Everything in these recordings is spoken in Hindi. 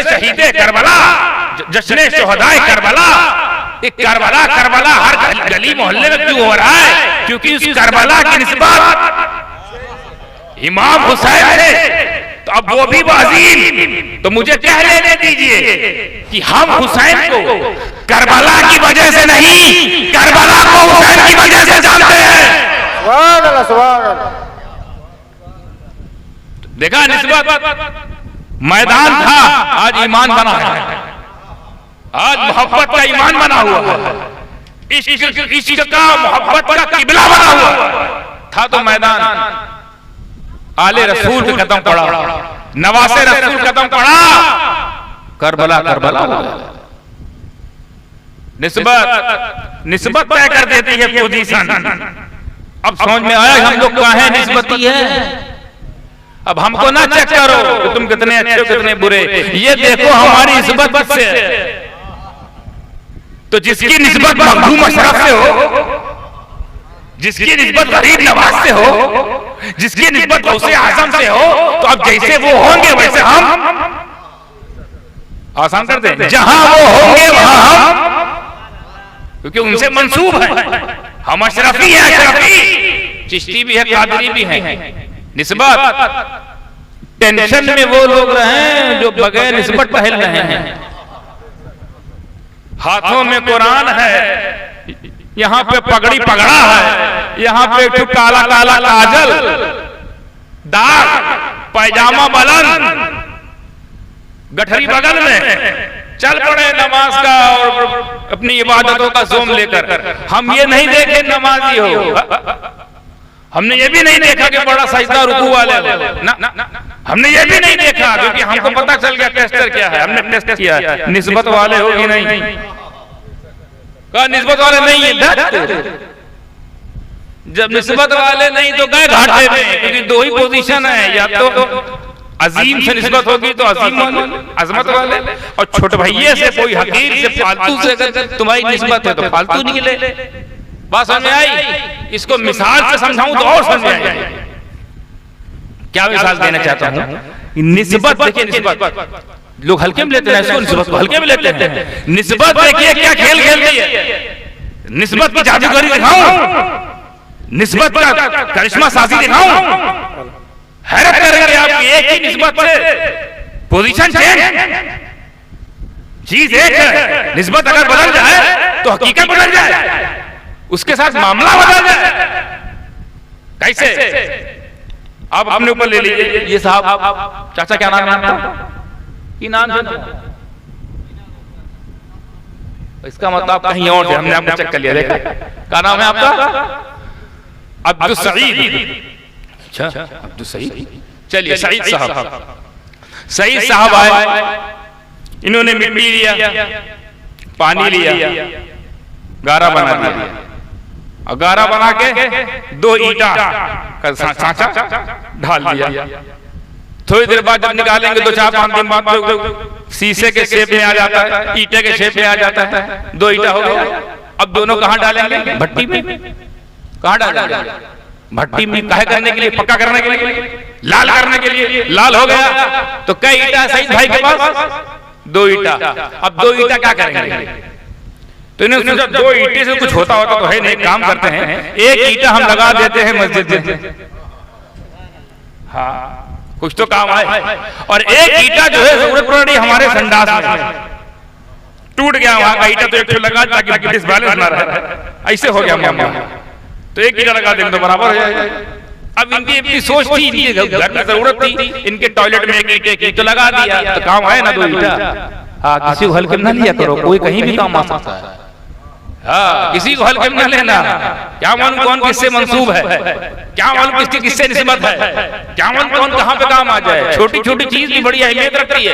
शहीदे करबला, जश्न शुहदाए करबला। करबला करबला हर गली मोहल्ले में क्यों हो रहा है? क्योंकि उस करबला की निस्बत इमाम हुसैन है। तो अब वो भी वाज़ीन, तो मुझे कह लेने दीजिए कि हम हुसैन को करबला की वजह से नहीं, करबला को हुसैन की वजह से जानते हैं। सुभान अल्लाह, सुभान अल्लाह। देखा निस्बत, मैदान था, आज ईमान बना है, आज मोहब्बत का ईमान बना हुआ है, इश्क का मोहब्बत का किबला बना हुआ था। तो मैदान आले रसूल के कदम पड़ा, नवासे रसूल कदम पड़ा, करबला करबला हो गया। निस्बत तय कर देती है पोजीशन। अब समझ में आया हम लोग कहाँ हैं, निस्बती है। अब हमको ना चेक करो कि तुम कितने अच्छे हो कितने बुरे, ये देखो हमारी निस्बत से। तो जिसकी निस्बत मखदूम अशरफ से हो, जिसकी निस्बत गरीब नवाज से हो, जिसकी निस्बत गौसे आजम से हो, तो अब जैसे वो होंगे वैसे हम आसान कर दें। जहां वो होंगे वहां हम, क्योंकि उनसे मंसूब है। हम अशरफी है, अशरफी चिश्ती भी है, कादरी भी है। निस्बत टेंशन में वो लोग रहे जो बगैर निस्बत टहल रहे हैं। हाथों में कुरान है, यहाँ पे पगड़ी पगड़ा है, यहाँ पे एक काला काला काजल, दाग, पैजामा बुलंद, गठरी बगल में, चल पड़े नमाज का और अपनी इबादतों का जोम लेकर। हम ये नहीं देखे नमाजी हो, हमने ये भी नहीं देखा कि बड़ा सजदा रुकू वाले हो ना, हमने ये भी नहीं देखा, क्योंकि हमको पता चल गया टेस्टर क्या है। हमने टेस्ट किया निस्बत वाले हो कि नहीं, कहा निस्बत वाले नहीं है। जब निस्बत वाले नहीं तो गए घाटे में, क्योंकि दो ही पोजीशन है, या तो अजीम से निस्बत होगी तो अजीम वाले, अजमत वाले, और छोटे भैये से कोई हकीर से फालतू से अगर तुम्हारी निस्बत है तो फालतू निकले। बात समझ में आई? इसको मिसाल से समझाऊं तो और समझ में आएगी। क्या मिसाल देना चाहता हूं? निस्बत देखिए, निस्बत लोग हल्के में लेते हैं, इसको निस्बत को हल्के में लेते हैं। निस्बत देखिए क्या खेल खेलती है। निस्बत की जादूगरी दिखाऊं, निस्बत का करिश्मा साजी दिखाऊं, हैरत करेंगे आप। एक ही निस्बत से पोजीशन चेंज, चीज एक है, निस्बत अगर बदल जाए तो हकीकत बदल जाए, उसके साथ मामला बदल जाए। कैसे? आप अपने ऊपर ले लीजिए, ये साहब, चाचा क्या नाम है आपका? की नाम है? इसका मतलब कहीं और से, हमने आपको चेक कर लिया। देखा क्या नाम है आपका? अब्दुल सईद। अच्छा, अब्दुल सईद। चलिए सईद साहब, सईद साहब आए, इन्होंने मिट्टी लिया, पानी लिया, गारा बना दिया, और गारा बना के 2 ईंटा का सांचा ढाल दिया। थोड़ी देर बाद जब निकालेंगे 2-4-5 दिन बाद शीशे के शेप में आ जाता है, ईंटे के शेप में आ जाता है, 2 ईंटा हो गया। अब दोनों कहाँ डालेंगे? भट्टी में। कहाँ डालेंगे? भट्टी में। काहे करने के लिए? पक्का करने के लिए, लाल करने के लिए। लाल हो गया तो कई ईंटा सईद भाई के पास? 2 ईंटा। अब 2 ईंटा क्या करेंगे? तो इन्होंने सोचा 2 ईंटे से कुछ होता होता तो है नहीं, काम करते हैं, 1 ईंटा हम लगा देते हैं मस्जिद में। हाँ, कुछ तो काम आए। और 1 ईंटा जो है जरूरत पड़ी हमारे संडास में, टूट गया वहां का ईंटा, तो 1 लगा ताकि डिसबैलेंस ना रहे। ऐसे हो गया मामला, तो 1 ईंटा लगा देंगे तो बराबर हो जाएगा। अब इनकी अपनी सोच थी, इनके घर में जरूरत थी, इनके टॉयलेट में 1 ईंटे की, तो लगा दिया, तो काम आए ना 2 ईंटा। हाँ, किसी को हल्के में ना लिया करो, कोई कहीं भी काम आ सकता है। हाँ, किसी को हल्के में न लेना। क्या मालूम कौन किससे मंसूब है, क्या मालूम किसकी किससे निस्बत है, क्या मालूम कौन कहां पे काम आ जाए। छोटी छोटी चीज भी बड़ी अहमियत रखती है,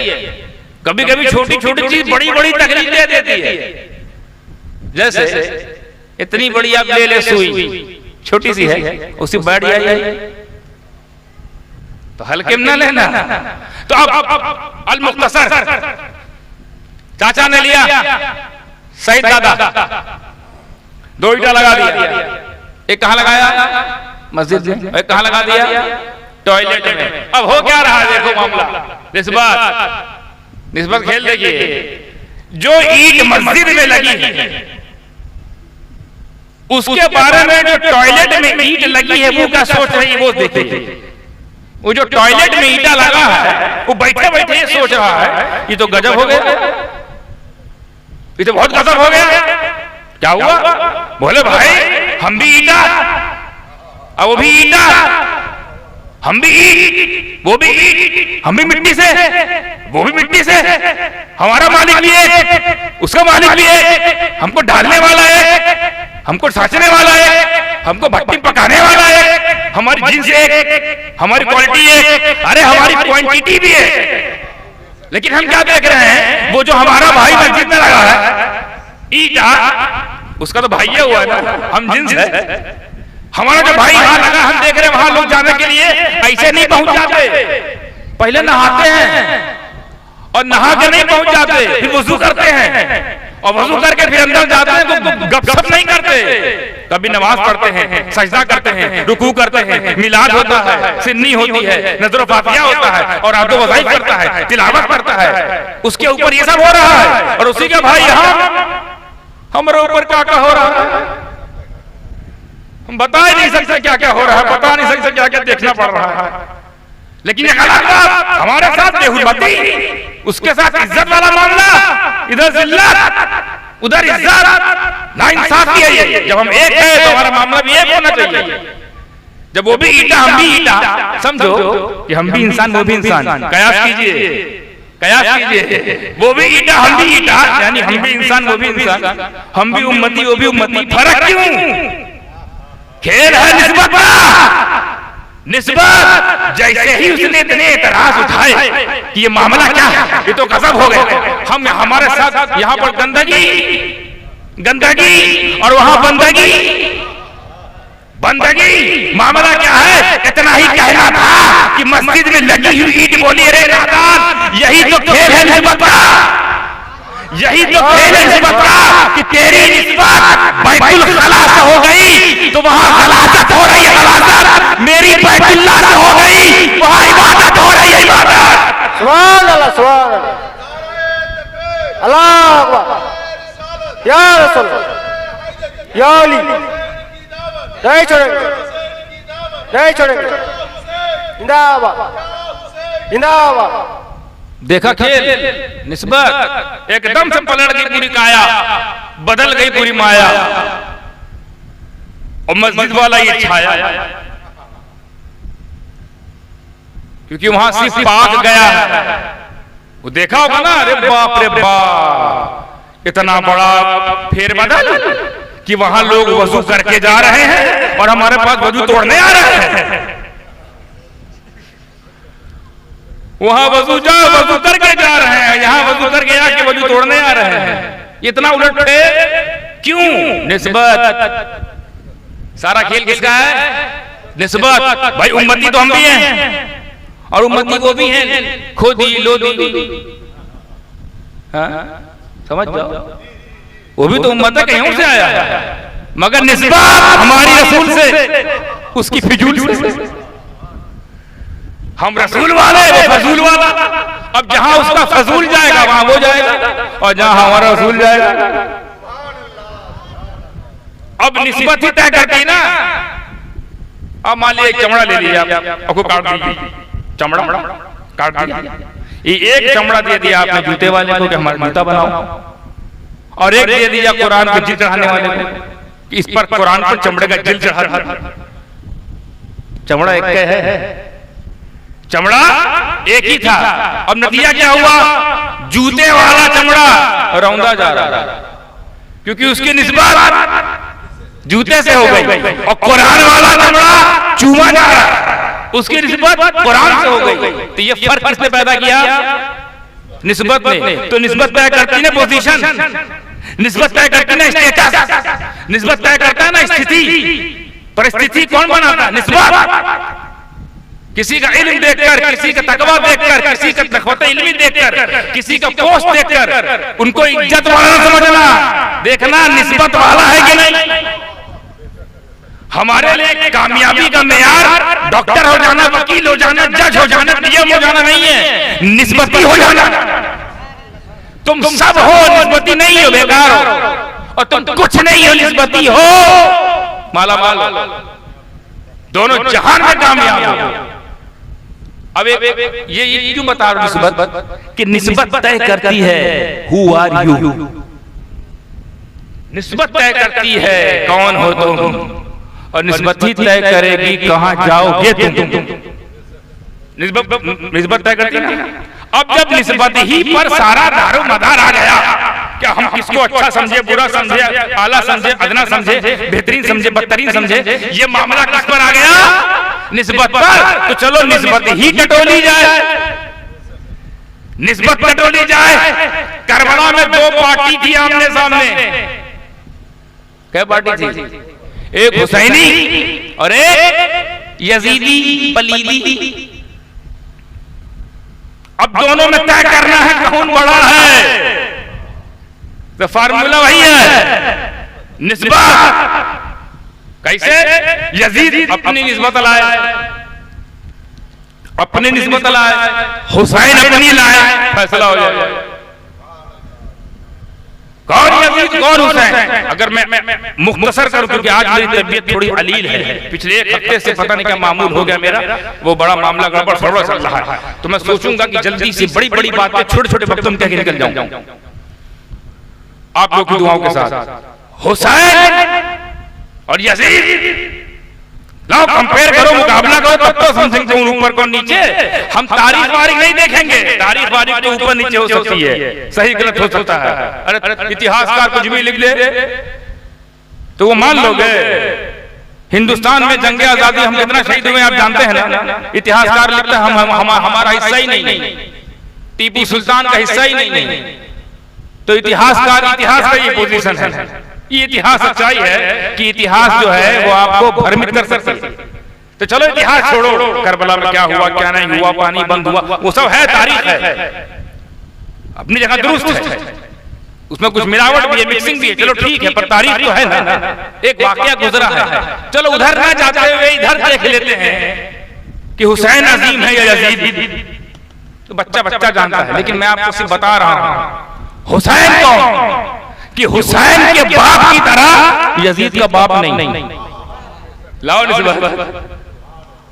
कभी कभी छोटी छोटी चीज बड़ी बड़ी तकलीफ दे देती है। जैसे इतनी बड़ी आप ले ले सुई, छोटी सी है, उसी बैठ जाइए तो हल्के में न लेना। तो अब अल मुख्तसर चाचा ने लिया, सईद दादा 2 ईंटा लगा दिया। एक कहां लगाया? मस्जिद में। एक कहां लगा दिया? टॉयलेट में। अब हो क्या रहा है देखो मामला। निस्बत निस्बत खेल देखिए, जो ईंट मस्जिद में लगी है उसके बारे में जो टॉयलेट में ईंट लगी है वो क्या सोच रही है वो देखिए। वो जो टॉयलेट में ईंटा लगा है वो बैठे बैठे ये सोच रहा है ये तो गजब हो गया, ये तो बहुत गजब हो गया। क्या हुआ? बोले भाई हम भी ईंटा, अब वो भी ईंटा, हम भी ईंट, वो भी ईंट, हम भी मिट्टी से, वो भी मिट्टी से, हमारा मालिक भी है, उसका मालिक भी है, हमको ढालने वाला है, हमको साचने वाला है, हमको भट्टी पकाने वाला है, हमारी जिन्स एक, हमारी क्वालिटी एक, अरे हमारी क्वांटिटी भी है। लेकिन हम क्या देख रहे हैं, वो जो हमारा भाई मस्जिद में लगा है ईटा, उसका तो भाई हुआ है ना, हम जिन्स है। हमारा जो भाई वहां लगा, हम देख रहे हैं वहां लोग जाने के लिए ऐसे नहीं पहुंच जाते, पहले नहाते हैं और नहा के नहीं पहुंच जाते, फिर वजू करते हैं और वजू करके फिर अंदर जाते हैं तो गपशप नहीं करते, कभी नमाज पढ़ते हैं, सजदा करते हैं, रुकू करते हैं, मिलाद होता है, सिन्नी होती है, नजर फातिया होता है और आदो वज़ाइफ करता है, तिलावत करता है, उसके ऊपर ये सब हो रहा है। और उसी के भाई यहाँ हमारे ऊपर क्या क्या हो रहा है, हम बता ही नहीं सकते क्या क्या हो रहा है, बता नहीं सकते क्या क्या देखना पड़ रहा है। लेकिन ये गलत बात हमारे साथ बेहुरमती, उसके साथ इज्जत वाला मामला, इधर जिल्लत उधर इज्जत, नाइंसाफी है ये। जब हम एक है तो हमारा मामला भी एक होना चाहिए। जब वो भी ईटा हम भी ईटा, समझो कि हम भी इंसान वो भी इंसान, कयास कीजिए, कयास कीजिए, वो भी ईटा हम भी ईटा, यानी हम भी इंसान वो भी इंसान, हम भी उम्मती वो भी उम्मती। फर्क क्यों? खेल है निस्बत का। निस्बत जैसे ही उसने इतने एतराज उठाए कि ये मामला क्या है, ये तो गजब हो गया, हम हमारे साथ यहाँ पर गंदगी और वहां बंदगी, मामला क्या है? इतना ही कहना था कि मस्जिद में लगी हुई ईंट बोली रे नादान, यही तो खेल है निस्बत का, यही तो खेल है निस्बत का कि तेरी निस्बत बैतुल खला से हो गई तो वहां गलाजत हो रही है गलाजत, मेरी बैतुल्लाह से हो गई वहां इबादत हो रही है इबादत। सुभान अल्लाह, सुभान अल्लाह, अल्लाह अकबर, या रसूल, या अली, नहीं छोड़ेंगे, नहीं छोड़ेंगे, जिंदाबाद, जिंदाबाद। देखा खेल, निस्बत एकदम से पलट गई पूरी काया, बदल गई पूरी माया और मस्जिद वाला ये छाया, क्योंकि वहां सिर्फ पाक गया है। वो देखा होगा ना, अरे बाप रे बाप, इतना बड़ा फेरबदल कि वहां लोग वजू करके जा रहे हैं और हमारे पास वजू तोड़ने आ रहे हैं। वहां वजू करके जा रहे हैं, यहाँ वजू करके आके वजू तोड़ने आ रहे हैं। इतना उलट क्यों? निस्बत। सारा खेल किसका है? निस्बत। भाई उम्मती तो हम भी हैं और उम्मती वो भी हैं, खोदी लोदी, समझ जाओ, वो भी तो उम्मत है, कहीं से आया है, मगर निस्बत हमारी रसूल से, उसकी फिजूल से। हम रसूल वाले, वो फजूल वाला। अब जहां उसका फजूल जाएगा वहां वो जाएगा और जहां हमारा रसूल जाएगा। अब निस्बत ही तय करती ना। अब मान लीजिए चमड़ा ले लिया आपको, काट दीजिए, चमड़ा काट दीजिए, ये एक चमड़ा दे दिया आपने जूते वाले को कि हमारा जूता बनाओ, और एक दे दिया कुरान पे जिल चढ़ाने वाले को कि इस पर कुरान पर चमड़े का जिल चढ़ा। चमड़ा एक है, चमड़ा एक ही था। अब नतीजा क्या हुआ? जूते वाला चमड़ा रौंदा जा रहा है, क्योंकि उसकी निस्बत जूते से हो गई, और कुरान वाला चमड़ा चूमा जा रहा है, उसकी निस्बत कुरान से हो गई। तो ये फर्क किसने पैदा किया? निस्बत ने। तो निस्बत तय करती है पोजीशन, निस्बत तय करती है स्टेटस, निस्बत तय करता है ना स्थिति, परिस्थिति कौन बनाता है? निस्बत। किसी का इल्म देखकर, किसी का तकवा देखकर, किसी का तकवा इल्मी देखकर, किसी का पोस्ट देखकर उनको इज्जत वाला समझना, देखना निस्बत वाला है कि नहीं। हमारे लिए कामयाबी का मेयार डॉक्टर हो जाना, वकील हो जाना, जज हो जाना, पीएम हो जाना नहीं है, निस्बती हो जाना। तुम सब हो निस्बती नहीं हो, बेकार हो, और तुम कुछ नहीं हो निस्बती हो माला माल, दोनों जहान में कामयाब हो। अब ये क्यों बता रहा हूं निस्बत, कि निस्बत तय करती है हु आर यू, निस्बत तय करती है कौन हो तुम, और निस्बत ही तय करेगी कहां जाओगे तुम। निस्बत तय करती है ना। अब जब निस्बत ही पर सारा दारो मदार आ गया, क्या हम किसको अच्छा समझे, बुरा समझे, आला समझे, अदना समझे, बेहतरीन समझे, बदतरीन समझे, ये मामला किस पर आ गया, निस्बत पर। तो चलो निस्बत ही टटोली जाए, निस्बत टटोली जाए। करबला में दो पार्टी थी आमने सामने, क्या पार्टी थी, एक हुसैनी और एक यजीदी पलीदी। अब दोनों में तय करना है कौन बड़ा है, तो फार्मूला वही है, निस्बत। कैसे, यजीद अपनी निस्बत लाए, अपनी निस्बत लाए, हुसैन अपनी लाए, फैसला हो जाए कौन यजीद कौन हुसैन। अगर मैं मुख्तसर करूं, क्योंकि आज मेरी तबीयत थोड़ी अलील है, पिछले एक हफ्ते से पता नहीं क्या मामूल हो गया मेरा, वो बड़ा मामला गड़बड़ सड़बड़ चल रहा है, तो मैं सोचूंगा कि जल्दी से बड़ी बड़ी बातें छोटे छोटे वक्तों में कह के निकल जाऊं आप लोग की दुआओं के साथ। हुसैन और यजीद, लाओ कंपेयर करो, मुकाबला करो, तब तो समझेंगे कौन ऊपर कौन नीचे। हम तारीख वारीख नहीं देखेंगे, तारीख वारीख तो ऊपर नीचे हो सकती है, सही गलत हो सकता है। अरे इतिहासकार कुछ भी लिख ले तो वो मान लोगे। हिंदुस्तान में जंगे आजादी हम कितना शहीद हुए आप जानते हैं ना, इतिहासकार लिखता है हमारा हिस्सा ही नहीं, टीपू सुल्तान का हिस्सा ही नहीं। तो इतिहासकार, इतिहास का ये पोजीशन है, ये इतिहास सच्चाई है कि इतिहास जो है वो आपको भ्रमित कर सकता है। तो चलो इतिहास छोड़ो, करबला में क्या हुआ क्या नहीं हुआ, पानी बंद हुआ, वो सब है, तारीख है, अपनी जगह दुरुस्त है, उसमें कुछ मिलावट भी है, मिक्सिंग भी है, चलो ठीक है, पर तारीख तो है ना। एक वाकया गुजरा है, चलो उधर ना जाते हुए इधर देख लेते हैं कि हुसैन अजीम है या यजीद, तो बच्चा बच्चा जानता है। लेकिन मैं आपको सिर्फ बता रहा हूं हुसैन कौन, कि हुसैन के बाप की तरह यजीद का बाप नहीं। लाओ निस्बत,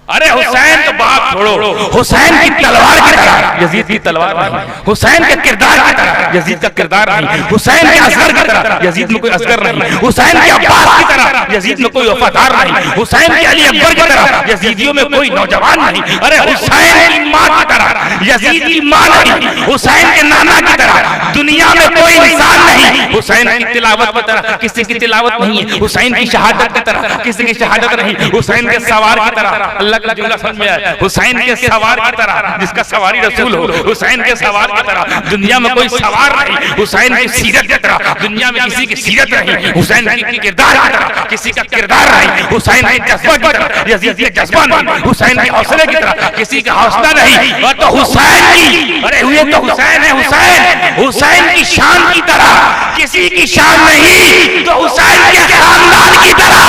अरे हुसैन का बाप छोड़ो, हुसैन की तलवार की तरह यजीद की तलवार नहीं, हुसैन के किरदार की तरह यजीद का किरदार नहीं, हुसैन के असगर की तरह यजीद में कोई असगर नहीं, हुसैन के अब्बास की तरह यजीद में कोई वफादार नहीं, हुसैन के अली अकबर की तरह यजीदियों में कोई नौजवान नहीं। अरे हुसैन की मां की तरह यजीद की मां नहीं, हुसैन के नाना की तरह दुनिया में कोई इंसान नहीं। हुसैन की तिलावत की तरह किसी की तिलावत नहीं है, हुसैन की शहादत की तरह किसी की शहादत नहीं, हुसैन के सवार की तरह, अल्लाह का जुमला समझ में आया, हुसैन के सवार की तरह जिसका सवारी रसूल हो, हुसैन के सवार की तरह दुनिया में कोई सवार नहीं, हुसैन की सीरत की तरह दुनिया में किसी की सीरत नहीं, हुसैन की किरदार की तरह किसी का किरदार नहीं, हुसैन के जज्बा की तरह यजीद के जज्बा नहीं, हुसैन के हौसले की तरह किसी का हौसला नहीं। और तो हुसैन की, अरे हुए तो हुसैन है, हुसैन हुसैन की शान की तरह किसी की शान नहीं, तो हुसैन के खानदान की तरह।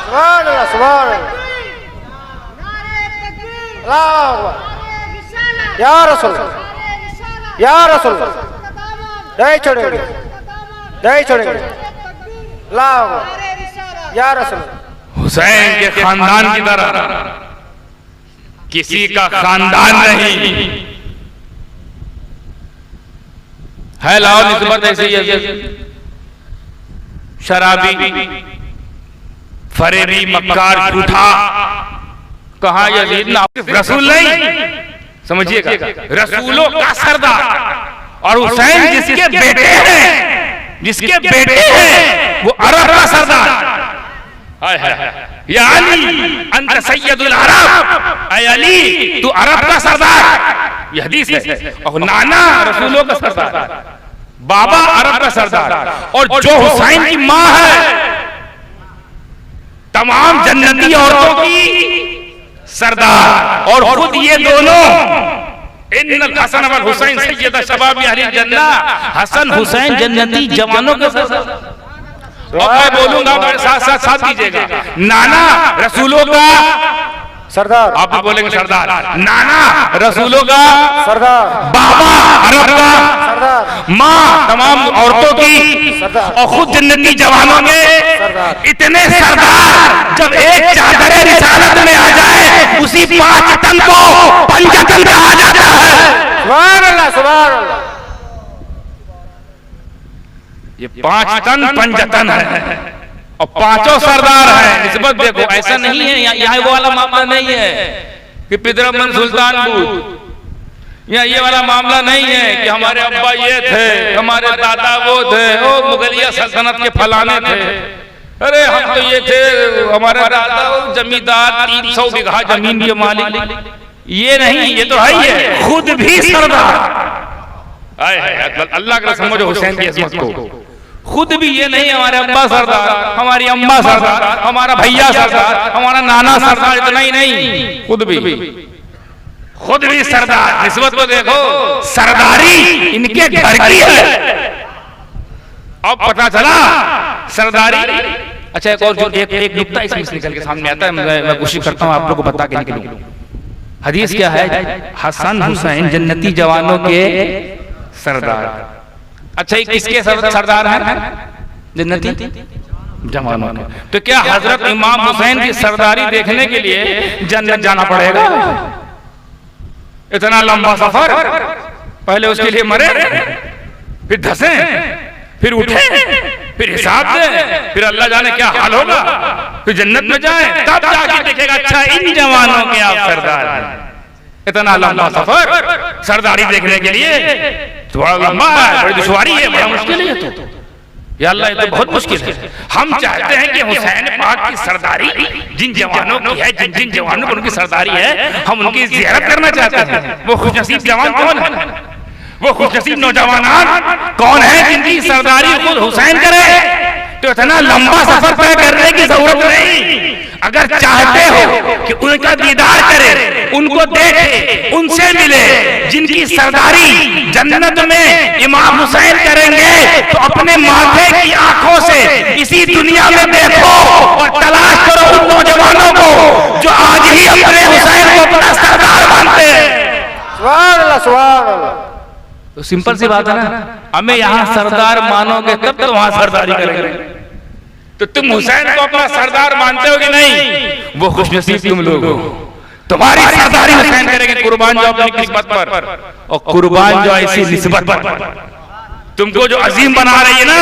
सुभान अल्लाह, सुभान अल्लाह, या रसूल, या रसूल, नहीं छोड़ेंगे, नहीं छोड़ेंगे, लाओ या रसूल। हुसैन के खानदान की तरह किसी का खानदान नहीं है। लाओ निस्बत ऐसे ही, शराबी, फरेबी, मक्कार, झूठा, कहा यजीद ना रसूल नहीं, समझिएगा, रसूलों का सरदार। और हुसैन जिसके बेटे हैं, जिसके बेटे हैं वो अरब का सरदार। या अली अंत सैयदुल अरब, ऐ अली तू अरब का सरदार, ये हदीस है। और नाना रसूलों का सरदार, बाबा अरब का सरदार। और जो हुसैन की मां है तमाम जन्नती औरतों की सरदार, और खुद ये दोनों इन्नल हसन वल हुसैन सैयद शबाब अहली जन्नह, हसन हुसैन जन्नती जवानों के सरदार। और मैं बोलूंगा मेरे साथ साथ साथ दीजिएगा, नाना रसूलों का सरदार, आप भी बोलेंगे सरदार, नाना रसूलों का सरदार, बाबा अरब का सरदार। माँ तमाम औरतों की और खुद जन्नती जवानों के इतने सरदार जब एक चादर रिसालत में आ जाए उसी 5 टन को पंजतन कहा जाता है। सुभान अल्लाह, सुभान अल्लाह। ये 5 टन पंजतन है और 5 सरदार हैं। निस्बत देखो, ऐसा नहीं है यहाँ वो वाला मामला नहीं है कि पितरमन सुल्तानपुर, यहाँ ये वाला मामला नहीं है कि हमारे अब्बा ये थे, हमारे दादा वो थे, वो मुगलिया सल्तनत के फलाने थे। अरे हम तो ये थे, हमारे दादा जमींदार 300 बीघा जमीन के मालिक। ये नहीं, ये तो है ही है, खुद भी सरदार। अल्लाह का समझो हुसैन की अज़मत को। खुद भी ये नहीं हमारे अब्बा सरदार, हमारी अम्मा सरदार, हमारा भैया सरदार, हमारा नाना सरदार, इतना ही नहीं, खुद भी सरदार। निस्बत को देखो, सरदारी इनके घर की है। अब पता चला सरदारी। अच्छा, एक और जो एक नुक्ता इसमें निकल के सामने आता है, मैं कोशिश करता हूँ आप लोगों को बता के निकलूं। हदीस क्या है? हसन हुसैन जन्नती जवानों के सरदार। अच्छा, ये किसके सरदार हैं? जन्नती जवानों के। तो क्या हजरत इमाम हुसैन की सरदारी देखने के लिए जन्नत जाना पड़ेगा? इतना लंबा सफर, पहले उसके लिए मरे, फिर धसे, फिर उठे, फिर हिसाब दे, फिर अल्लाह जाने क्या हाल होगा, फिर जन्नत में जाए, तब जाके देखेगा अच्छा इन जवानों के आप सरदार हैं। इतना लंबा सफर सरदारी देखने के लिए थोड़ा लंबा है, बड़ी दुश्वारी है, बड़ा मुश्किल है। तो या अल्लाह, ये तो बहुत मुश्किल है। हम चाहते हैं कि हुसैन पाक की सरदारी जिन जवानों की है, जिन जवानों को उनकी सरदारी है, हम उनकी ज़ियारत करना चाहते हैं। वो खुशनसीब जवान कौन है? वो खुशनसीब नौजवान कौन है जिनकी सरदारी खुद हुसैन करे? तो इतना लंबा सफर तय करने की जरूरत नहीं। अगर चाहते हो कि उनका दीदार करें, उनको देखें, उनसे मिले, जिनकी सरदारी जन्नत में इमाम हुसैन करेंगे, तो अपने माथे की आंखों से इसी दुनिया में देखो और तलाश करो उन नौजवानों को जो आज ही अपने हुसैन को अपना सरदार मानते हैं। सुभान अल्लाह, सुभान अल्लाह। तो सिंपल सी बात है ना, हमें यहाँ सरदार मानोगे तब तो वहां सरदारी करेंगे। तो तुम हुसैन को अपना सरदार मानते हो कि नहीं? वो खुशनसीब तुम लोग हो, तुम्हारी सरदारी हुसैन करेंगे। कुर्बान जाओ अपनी किस्मत पर, और कुर्बान जाओ ऐसी निस्बत पर। तुमको जो अजीम बना रही है ना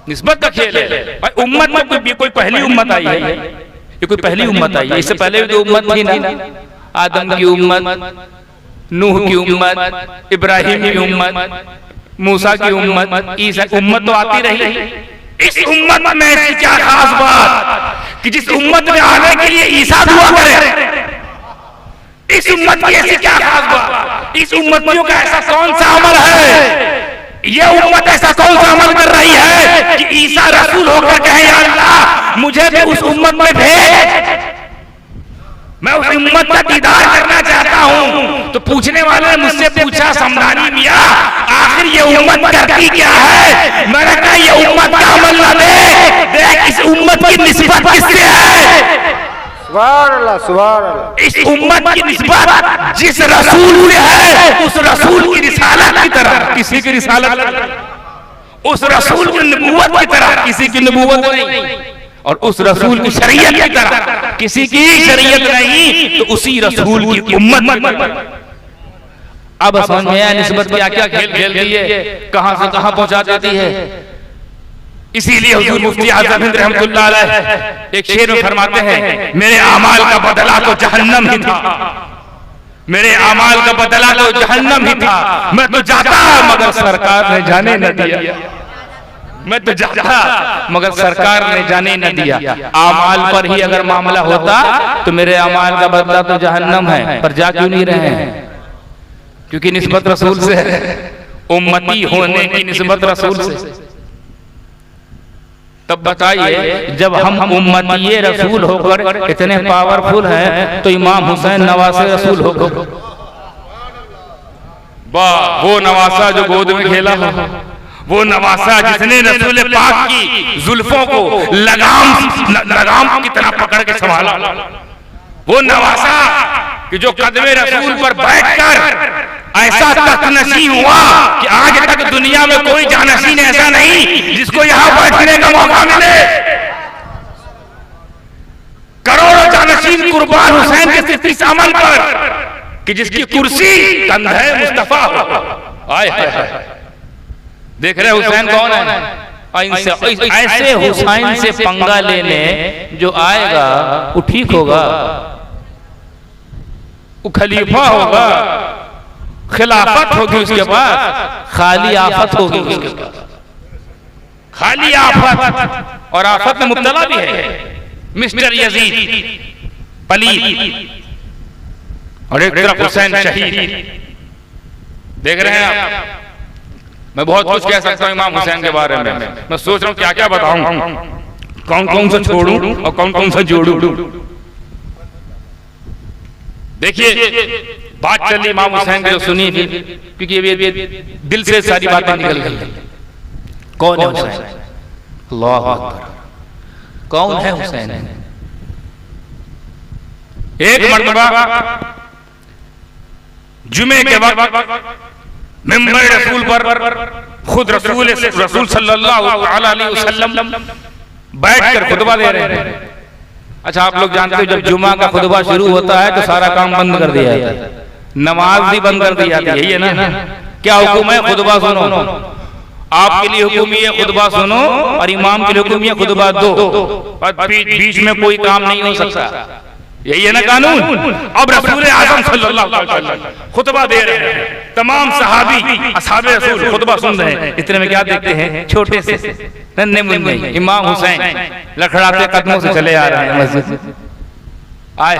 निस्बत का खेल है भाई। उम्मत में कोई पहली उम्मत आई है, ये कोई पहली उम्मत आई है। इससे पहले भी तो उम्मत थी ना, आदम की उम्मत, नूह की उम्मत, इब्राहिम की उम्मत, मूसा की उम्मत, ईसा उम्मत तो आती रही। इस उम्मत में ऐसी क्या खास बात कि जिस उम्मत में आने के लिए ईसा दुआ करे? इस उम्मत की ऐसी क्या खास बात? इस उम्मतियों का ऐसा कौन सा अमल है? ये उम्मत ऐसा कौन सा अमल कर रही है कि ईसा रसूल होकर कहे या अल्लाह मुझे भी उस उम्मत में भेज, मैं उस उम्मत का दीदार करना चाहता हूं। तो पूछने वाले ने मुझसे पूछा, समदानी मियां आखिर ये उम्मत करती क्या है? मैंने कहा ये उम्मत का अमल ना देख, इस उम्मत की निस्बत किससे है? सुभान अल्लाह, सुभान अल्लाह। इस उम्मत की निस्बत जिस रसूल से है, उस रसूल की रिसालत की तरह किसी की रिसालत, उस रसूल की नबूवत की तरह किसी की नबूवत नहीं, और उस रसूल की शरीयत की तरह किसी की शरीयत नहीं, तो उसी रसूल की उम्मत। अब समझ में आया निस्बत क्या क्या खेल खेल रही है, कहां से कहां पहुंचा देती है। इसीलिए हुजूर मुफ्ती आज़म हिंद रहमतुल्लाह अलैह एक शेर में फरमाते हैं, मेरे अमाल का बदला तो जहन्नम ही था, मेरे अमाल का बदला तो जहन्नम ही था। मैं तो जाता मगर सरकार ने जाने न दिया, मैं तो जाता मगर सरकार ने जाने न दिया। अमाल पर ही अगर मामला होता तो मेरे अमाल का बदला तो जहन्नम है, पर जा क्यों नहीं रहे हैं? क्योंकि निस्बत रसूल से है, उम्मती होने की निस्बत रसूल से। तब बताइए, जब हम उम्मती रसूल होकर इतने पावरफुल हैं, तो इमाम हुसैन नवासे रसूल होकर, वाह वो नवासा जो गोद में खेला हो, वो नवासा जिसने रसूल पाक की जुल्फों को लगाम की तरह पकड़ के संभाला, वो नवासा कि जो कदमे रसूल पर बैठकर ऐसा तख्तनशीं हुआ कि आज तक दुनिया में कोई जानशीन ऐसा नहीं जिसको यहां बैठने का मौका मिले। करोड़ों जानशीन कुर्बान हुसैन के सिर्फ इस अमल पर कि जिसकी कुर्सी कंधे मुस्तफा हो। आए देख रहे हुसैन कौन है? ऐसे हुसैन से पंगा लेने जो आएगा वो ठीक होगा, वो खलीफा होगा, खिलाफत होगी उसके बाद, खाली आफत होगी उसके बाद, खाली आफत। और आफत में मुब्तला भी है मिस्टर यजीद पलीद, और एक तरफ हुसैन शहीद। देख रहे हैं आप, मैं बहुत कुछ कह सकता हूं इमाम हुसैन के बारे में, मैं सोच रहा हूं क्या क्या बताऊं, कौन कौन सा छोड़ूं और कौन कौन सा जोड़ूं। देखिए बात चली इमाम हुसैन की जो सुनी थी, क्योंकि ये दिल से सारी बातें निकल गई। कौन है हुसैन? अल्लाह अकबर, कौन है हुसैन? एक मर्तबा जुमे के वक्त मिंबर रसूल पर खुद रसूल सल्लल्लाहु अलैहि वसल्लम बैठकर खुतबा दे रहे हैं। अच्छा, आप लोग जानते हो जब जुमा का खुतबा शुरू होता है तो सारा काम बंद कर दिया जाता है, नमाज भी बंद कर दी जाती है। यही है ना? क्या हुक्म है? खुतबा सुनो। आपके लिए हुक्म ये खुतबा सुनो और इमाम के लिए हुक्म ये खुतबा दो, और बीच में कोई काम नहीं हो सकता। यही है ना कानून? अब रसूल आज़म सल्लल्लाहु अलैहि वसल्लम खुतबा दे रहे हैं, तमाम सहाबी असहाबे रसूल खुतबा सुन रहे हैं। इतने में क्या देखते हैं? छोटे से नन्हे मुन्ने इमाम हुसैन लड़खड़ाते कदमों से चले आ रहे हैं मस्जिद। आए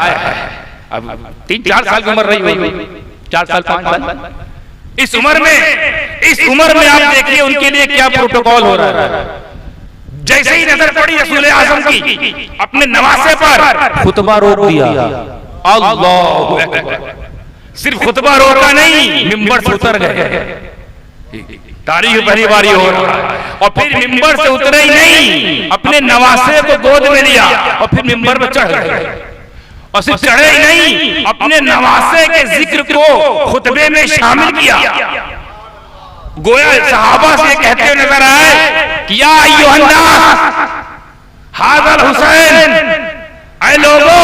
अब 3-4 साल की उम्र रही होगी, 4 साल 5 साल। इस उम्र में आप देखिए उनके लिए क्या प्रोटोकॉल हो रहा है। जैसे ही नजर पड़ी रसूल आज़म की अपने नवासे पर, खुतबा रोक दिया। अल्लाहू अकबर, सिर्फ खुतबा रोका नहीं, मिंबर से उतर गए। तारीख पहली बारी हो रहा है, और फिर मिंबर से उतरे ही नहीं, अपने नवासे को गोद में लिया और फिर मिंबर पर चढ़ गए। और सिर्फ चढ़े ही नहीं, अपने नवासे के जिक्र को खुतबे में शामिल किया। गोया सहाबा से कहते हुए नजर आए कि या अय्युहन्नास हाज़ल हुसैन, ऐ लोगों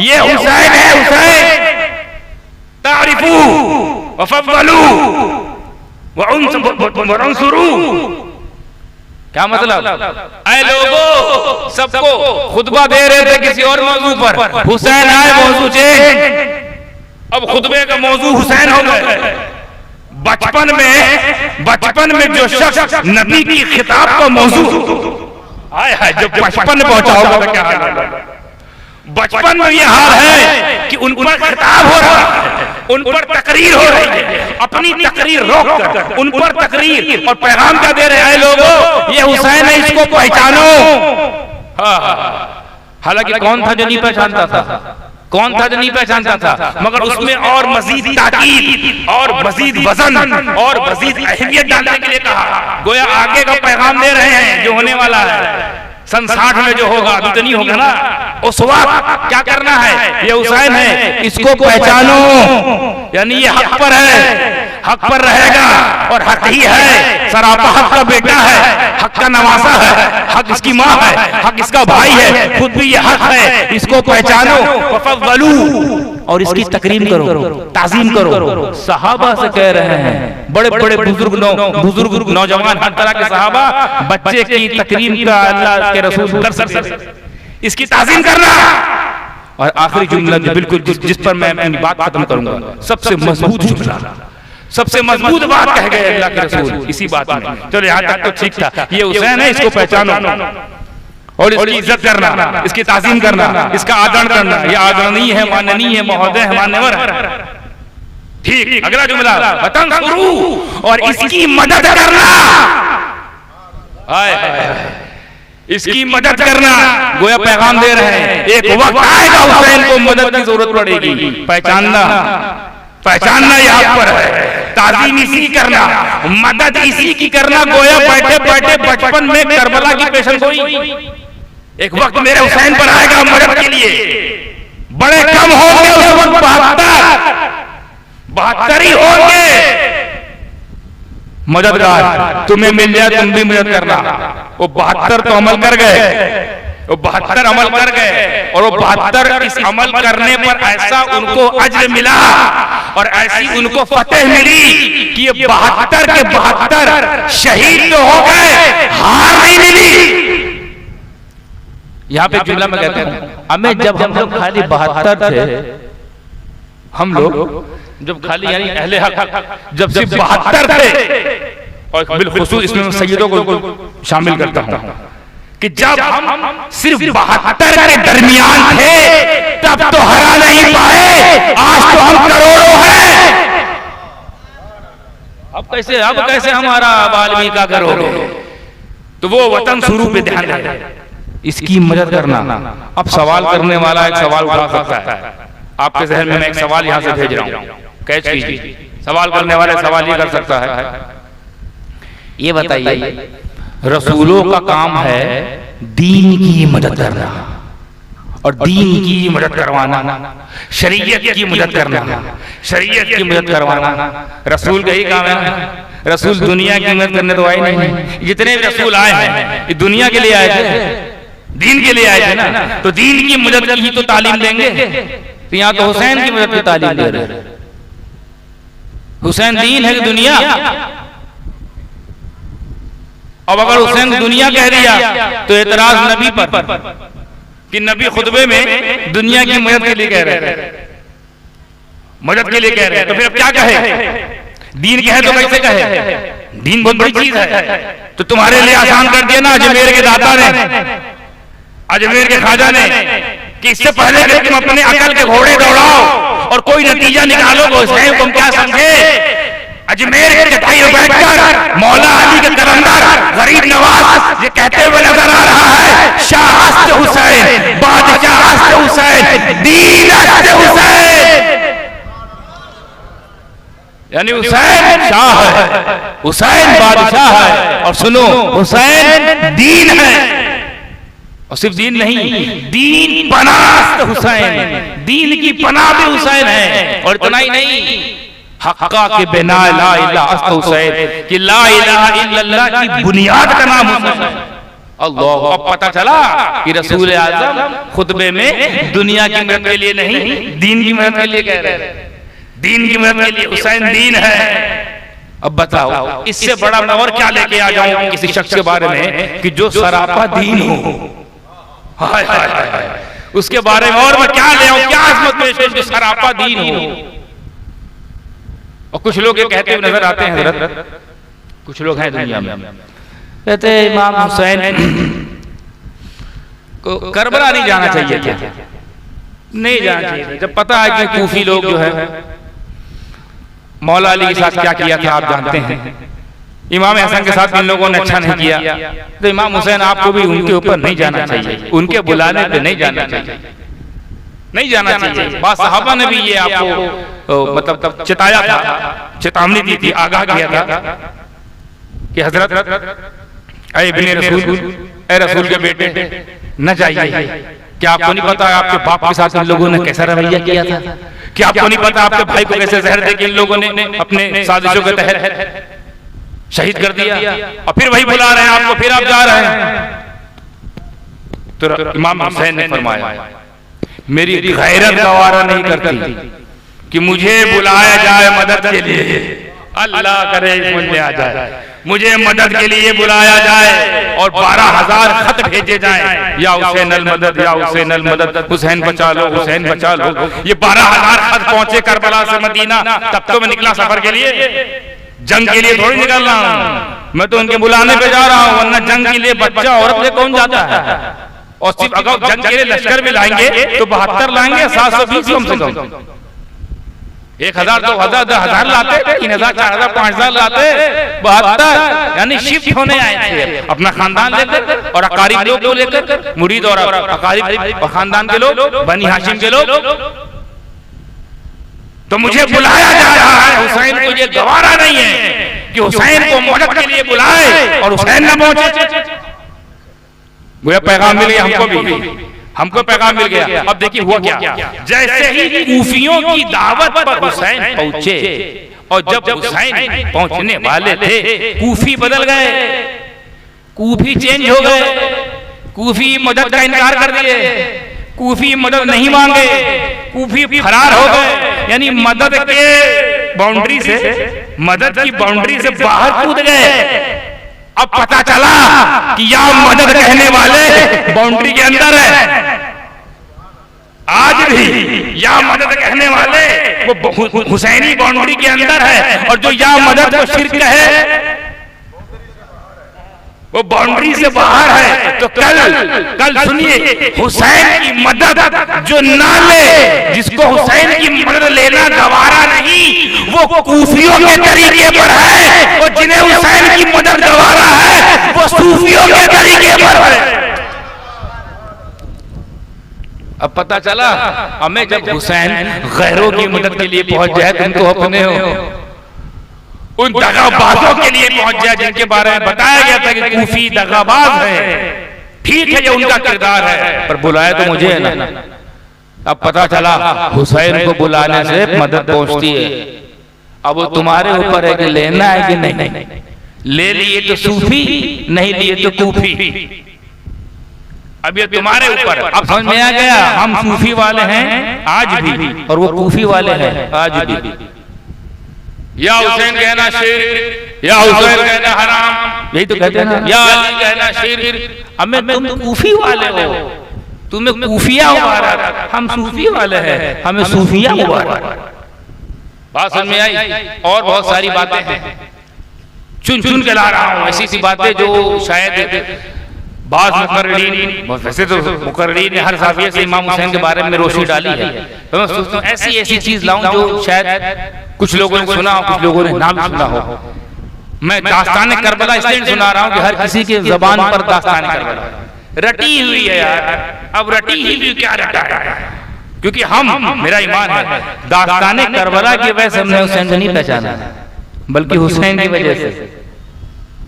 ये हुसैन है, हुसैन तारिफू वफद्दलू वअंसुरू। क्या मतलब? ऐ लोगों, सबको खुतबा दे रहे थे किसी और मौजू पर, हुसैन आए, मौजू चेंज। अब खुतबे का मौजू हुसैन हो गए। बचपन में जो शख्स नबी की खिताब का मौजू आया, जब बचपन में पहुंचा होगा तो क्या हाल है? बचपन में ये हाल है कि उन पर खिताब हो रहा है, उन पर तकरीर हो रही है, अपनी तकरीर रोक कर उन पर तकरीर और पैगाम क्या दे रहे हैं? लोगों ये हुसैन है, इसको पहचानो। हालांकि कौन था जो नहीं पहचानता था? कौन था जो नहीं पहचानता था? मगर उसमें और मजीद ताकीद और मजीद वजन और मजीद अहमियत डालने के लिए कहा। गोया आगे का पैगाम दे रहे हैं जो होने वाला है सन 60 में जो होगा, अभी तो नहीं होगा ना। उस वक्त क्या करना है? ये हुसैन है, इसको पहचानो, यानी ये हक पर है, हक पर रहेगा और हक ही है, सरापा हक का बेटा है, हक का नवासा है, हक इसकी माँ है, हक इसका भाई है, खुद भी ये हक है, इसको पहचानो वफद्दलू, और इसकी तकरीम करो, ताज़ीम करो। सहाबा से कह रहे हैं, बड़े बड़े बुजुर्ग नौजवान, हर तरह के सहाबा बच्चे की तकरीम का अल्लाह के रसूल कर सकते, इसकी ताज़ीम करना। और आखिरी जुमला बिल्कुल जिस पर मैं अपनी बात खत्म करूंगा, सबसे मजबूत जुमला, सबसे मजबूत बात कह गए अल्लाह के रसूल इसी बात में। चलो यहाँ तक तो ठीक था, ये हुसैन है, इसको पहचानो और इसकी इज्जत करना, इसकी ताज़ीम करना, इसका आदर करना। ये आदरणीय है, माननीय है, महोदय है, मान्यवर है। ठीक, अगला जुमला वतंसुरू, और इसकी मदद करना। इसकी मदद करना, गोया पैगाम दे रहे हैं एक वक्त आएगा हुसैन को मदद की जरूरत पड़ेगी। पहचानना यहाँ पर है, ताज़ीम इसी करना, मदद इसी की करना। गोया बैठे बैठे बचपन में करबला की पेशन गोई, एक वक्त मेरे हुसैन पर आएगा मदद के लिए। बड़े कम होंगे उस वक्त 72, 72 ही होंगे मददगार, तुम्हें मिल जाए तुम भी मदद करना। वो 72 तो अमल कर गए, वो 72 अमल कर गए, और वो 72 इस अमल करने पर ऐसा उनको अज्र मिला और ऐसी उनको फतेह मिली कि ये 72 के 72 शहीद तो हो गए, हार नहीं मिली। यहाँ पे जुमला में कहते हैं, हमें जब हम लोग खाली 72 थे, हम लोग जब खाली यानी अहले हक जब सिर्फ 72 थे, और बिलखुसूस इसमें सैयदों को शामिल करता हूं कि जब हम सिर्फ 72 के दरमियान थे तब तो हरा नहीं पाए, आज तो हम करोड़ों हैं। अब कैसे हमारा वाल्मीकि का करोगे? तो वो वतन शुरू पे ध्यान है, इसकी मदद करना। अब सवाल करने वाला एक सवाल उठा सकता है, आपके जहन में मैं एक सवाल यहां से भेज रहा हूं, कैच कीजिए। सवाल करने वाले सवाल ये कर सकता है, ये बताइए रसूलों का काम है दीन की मदद करना, और दीन की मदद करवाना, शरीयत की मदद करना, शरीयत की मदद करवाना रसूल का ही काम है। रसूल दुनिया की मदद करने तो आए नहीं, जितने भी रसूल आए हैं ये दुनिया के लिए आए थे, दीन के लिए आए थे ना, तो दीन की मदद की ही तो तालीम देंगे। तो यहाँ तो हुसैन की मदद की तालीम दे रहे। हुसैन दीन है कि दुनिया? अब अगर हुसैन दुनिया कह दिया तो एतराज नबी पर कि नबी खुतबे में दुनिया की मदद के लिए कह रहे थे, मदद के लिए कह रहे हैं, तो फिर अब क्या कहे? दीन कहे तो कैसे कहे? दीन बहुत बड़ी चीज है। तो तुम्हारे लिए आसान कर दिया ना अजमेर के दाता ने, अजमेर के ख्वाजा ने, कि इससे पहले कि तुम अपने अकल के घोड़े दौड़ाओ और कोई नतीजा निकालो तो हुसैन तुम क्या समझे? अजमेर के चटाई पर बैठकर मौला अली के कलंदर गरीब नवाज ये कहते हुए नजर आ रहा है, शाह हस्त हुसैन, बादशाह हस्त हुसैन, दीन हस्त हुसैन। यानी हुसैन शाह है, हुसैन बादशाह है, और सुनो हुसैन दीन है। और सिर्फ दीन नहीं, दीन पनाह हुसैन, दीन की पनाह भी हुसैन है। और इतना ही नहीं, हक्का के बिना ला इलाहा हुसैन, कि ला इलाहा इल्लल्लाह की बुनियाद का नाम हुसैन। अल्लाह, अब पता चला कि रसूल आज़म खुतबे में दुनिया की मदद के लिए नहीं, दीन की मदद के लिए कह रहे हैं, दीन की मदद के लिए हुसैन दीन है। अब बताओ इससे बड़ा मैं और क्या लेके आ जाऊं किसी शख्स के बारे में कि जो सरापा दीन हो, हाय हाय हाय, उसके बारे में और मैं क्या ले आऊं, क्या अजमत पेश करूं जो सरापा दीन हो। और कुछ लोग ये कहते हुए नजर आते हैं हजरत, कुछ लोग हैं दुनिया में कहते हैं इमाम हुसैन को करबला नहीं जाना चाहिए क्या? नहीं जाना चाहिए, जब पता है कि कूफी लोग जो है मौला अली के साथ क्या किया था आप जानते हैं, इमाम हसन के साथ इन लोगों ने अच्छा नहीं किया, तो इमाम हुसैन आपको भी उनके ऊपर नहीं जाना चाहिए, उनके बुलाने पे नहीं जाना चाहिए, नहीं जाना चाहिए। बाद सहाबा ने भी ये आपको मतलब चिताया था, चेतावनी दी थी, आगाह किया था कि हजरत ऐ इब्ने रसूल, ऐ रसूल के बेटे न जाइए। क्या आपको नहीं पता आपके बाप के साथ इन लोगों ने कैसा रवैया किया था? क्या आपको नहीं पता आपके भाई को कैसे जहर दे के इन लोगों ने अपने साजिशों के तहत शहीद कर दिया? और फिर वही बुला रहे हैं आपको, फिर आप जा रहे हैं। तो इमाम हुसैन ने फरमाया मेरी गैरत गवारा नहीं करती कि मुझे बुलाया जाए मदद के लिए, अल्लाह करे मुझे आ जाए, मुझे मदद के लिए बुलाया जाए और 12,000 खत भेजे जाएं, या हुसैन अल मदद, या हुसैन अल मदद, हुसैन बचा लो, हुसैन बचा लो। ये 12,000 खत पहुंचे करबला से मदीना, तब तो मैं निकला सफर के लिए, जंग के लिए थोड़ी निकल रहा हूं, मैं तो उनके बुलाने पे जा रहा हूं, वरना जंग के लिए बच्चा औरत से कौन जाता है? और सिर्फ अगर जंग के लिए लश्कर भी लाएंगे तो 72 लाएंगे, 720 कम से कम, 1,000 2,000 10,000 लाते, 3,000 4,000 5,000 लाते, 72 यानी शिफ्ट होने आए थे अपना खानदान लेकर और अकारीब लोग को लेकर, मुरीद और अकारीब खानदान के लोग, बनी हाशिम के लोग। तो मुझे बुलाया जा रहा है, हुसैन को ये गवारा नहीं है कि हुसैन को मदद के लिए बुलाए और हुसैन न पहुंचे। मुझे पैगाम मिल गया हमको भी, हमको पैगाम मिल गया। अब देखिए हुआ क्या, जैसे ही कूफियों की दावत पर हुसैन पहुंचे, और जब हुसैन पहुंचने वाले थे कूफी बदल गए, कूफी चेंज हो गए, कूफी मदद का इनकार कर दिए, कूफी मदद नहीं मांगे, कूफी फरार हो गए, यानी मदद के बाउंड्री से, मदद की बाउंड्री से बाहर कूद गए। अब पता चला कि या मदद कहने वाले बाउंड्री के अंदर है, आज भी या मदद कहने वाले वो हुसैनी बाउंड्री के अंदर है, और जो या मदद को शिर्क है वो बाउंड्री से बाहर है। तो कल सुनिए, हुसैन की मदद जो ना ले, जिसको हुसैन की मदद लेना गवारा नहीं, वो कूफियों के तरीके पर है, और जिन्हें हुसैन की मदद गवारा है वो सूफियों के तरीके पर है। अब पता चला हमें, जब हुसैन गैरों की मदद के लिए पहुंच जाए, तुम तो अपने हो, उन दगाबाजों के लिए पहुंच जाए जिनके बारे में बताया गया था कि कूफी दगाबाज है, ठीक है ये उनका किरदार है, पर बुलाया तो मुझे है ना। अब पता चला हुसैन को बुलाने से मदद पहुंचती है। अब वो तुम्हारे ऊपर है कि लेना है कि नहीं, ले लिए तो सूफी, नहीं लिए तो कूफी। अब ये तुम्हारे ऊपर। अब समझ में आ गया, हम सूफी वाले हैं आज भी, और वो कूफी वाले हैं आज भी। या हुसैन कहना शिर्क, या हुसैन कहना हराम, यही तो कहते हैं ना, या अली कहना शिर्क। अब तुम कूफी वाले हो, तुम्हें कूफिया उबारा, हम सूफी वाले हैं, हमें सूफिया उबारा। बात समझ में आई? और बहुत सारी बातें हैं, चुन चुन के ला रहा हूं, ऐसी सी बातें जो शायद बाज़ मुकर्रिरीन, वैसे तो मुकर्रिरीन ने हर ज़ाविये से इमाम हुसैन के बारे में रोशनी डाली है, तो मैं सोचता हूँ ऐसी ऐसी चीज लाऊं जो शायद कुछ लोगों ने सुना हो, कुछ लोगों ने ना भी सुना हो। मैं दास्तान करबला इसलिए सुना रहा हूँ कि हर किसी के जबान पर दास्तान करबला रटी हुई है यार। अब रटी ही क्या रटा है, क्योंकि हम, मेरा ईमान है, दास्तान करबला की वजह से हमने हुसैन को नहीं पहचाना, बल्कि हुसैन की वजह से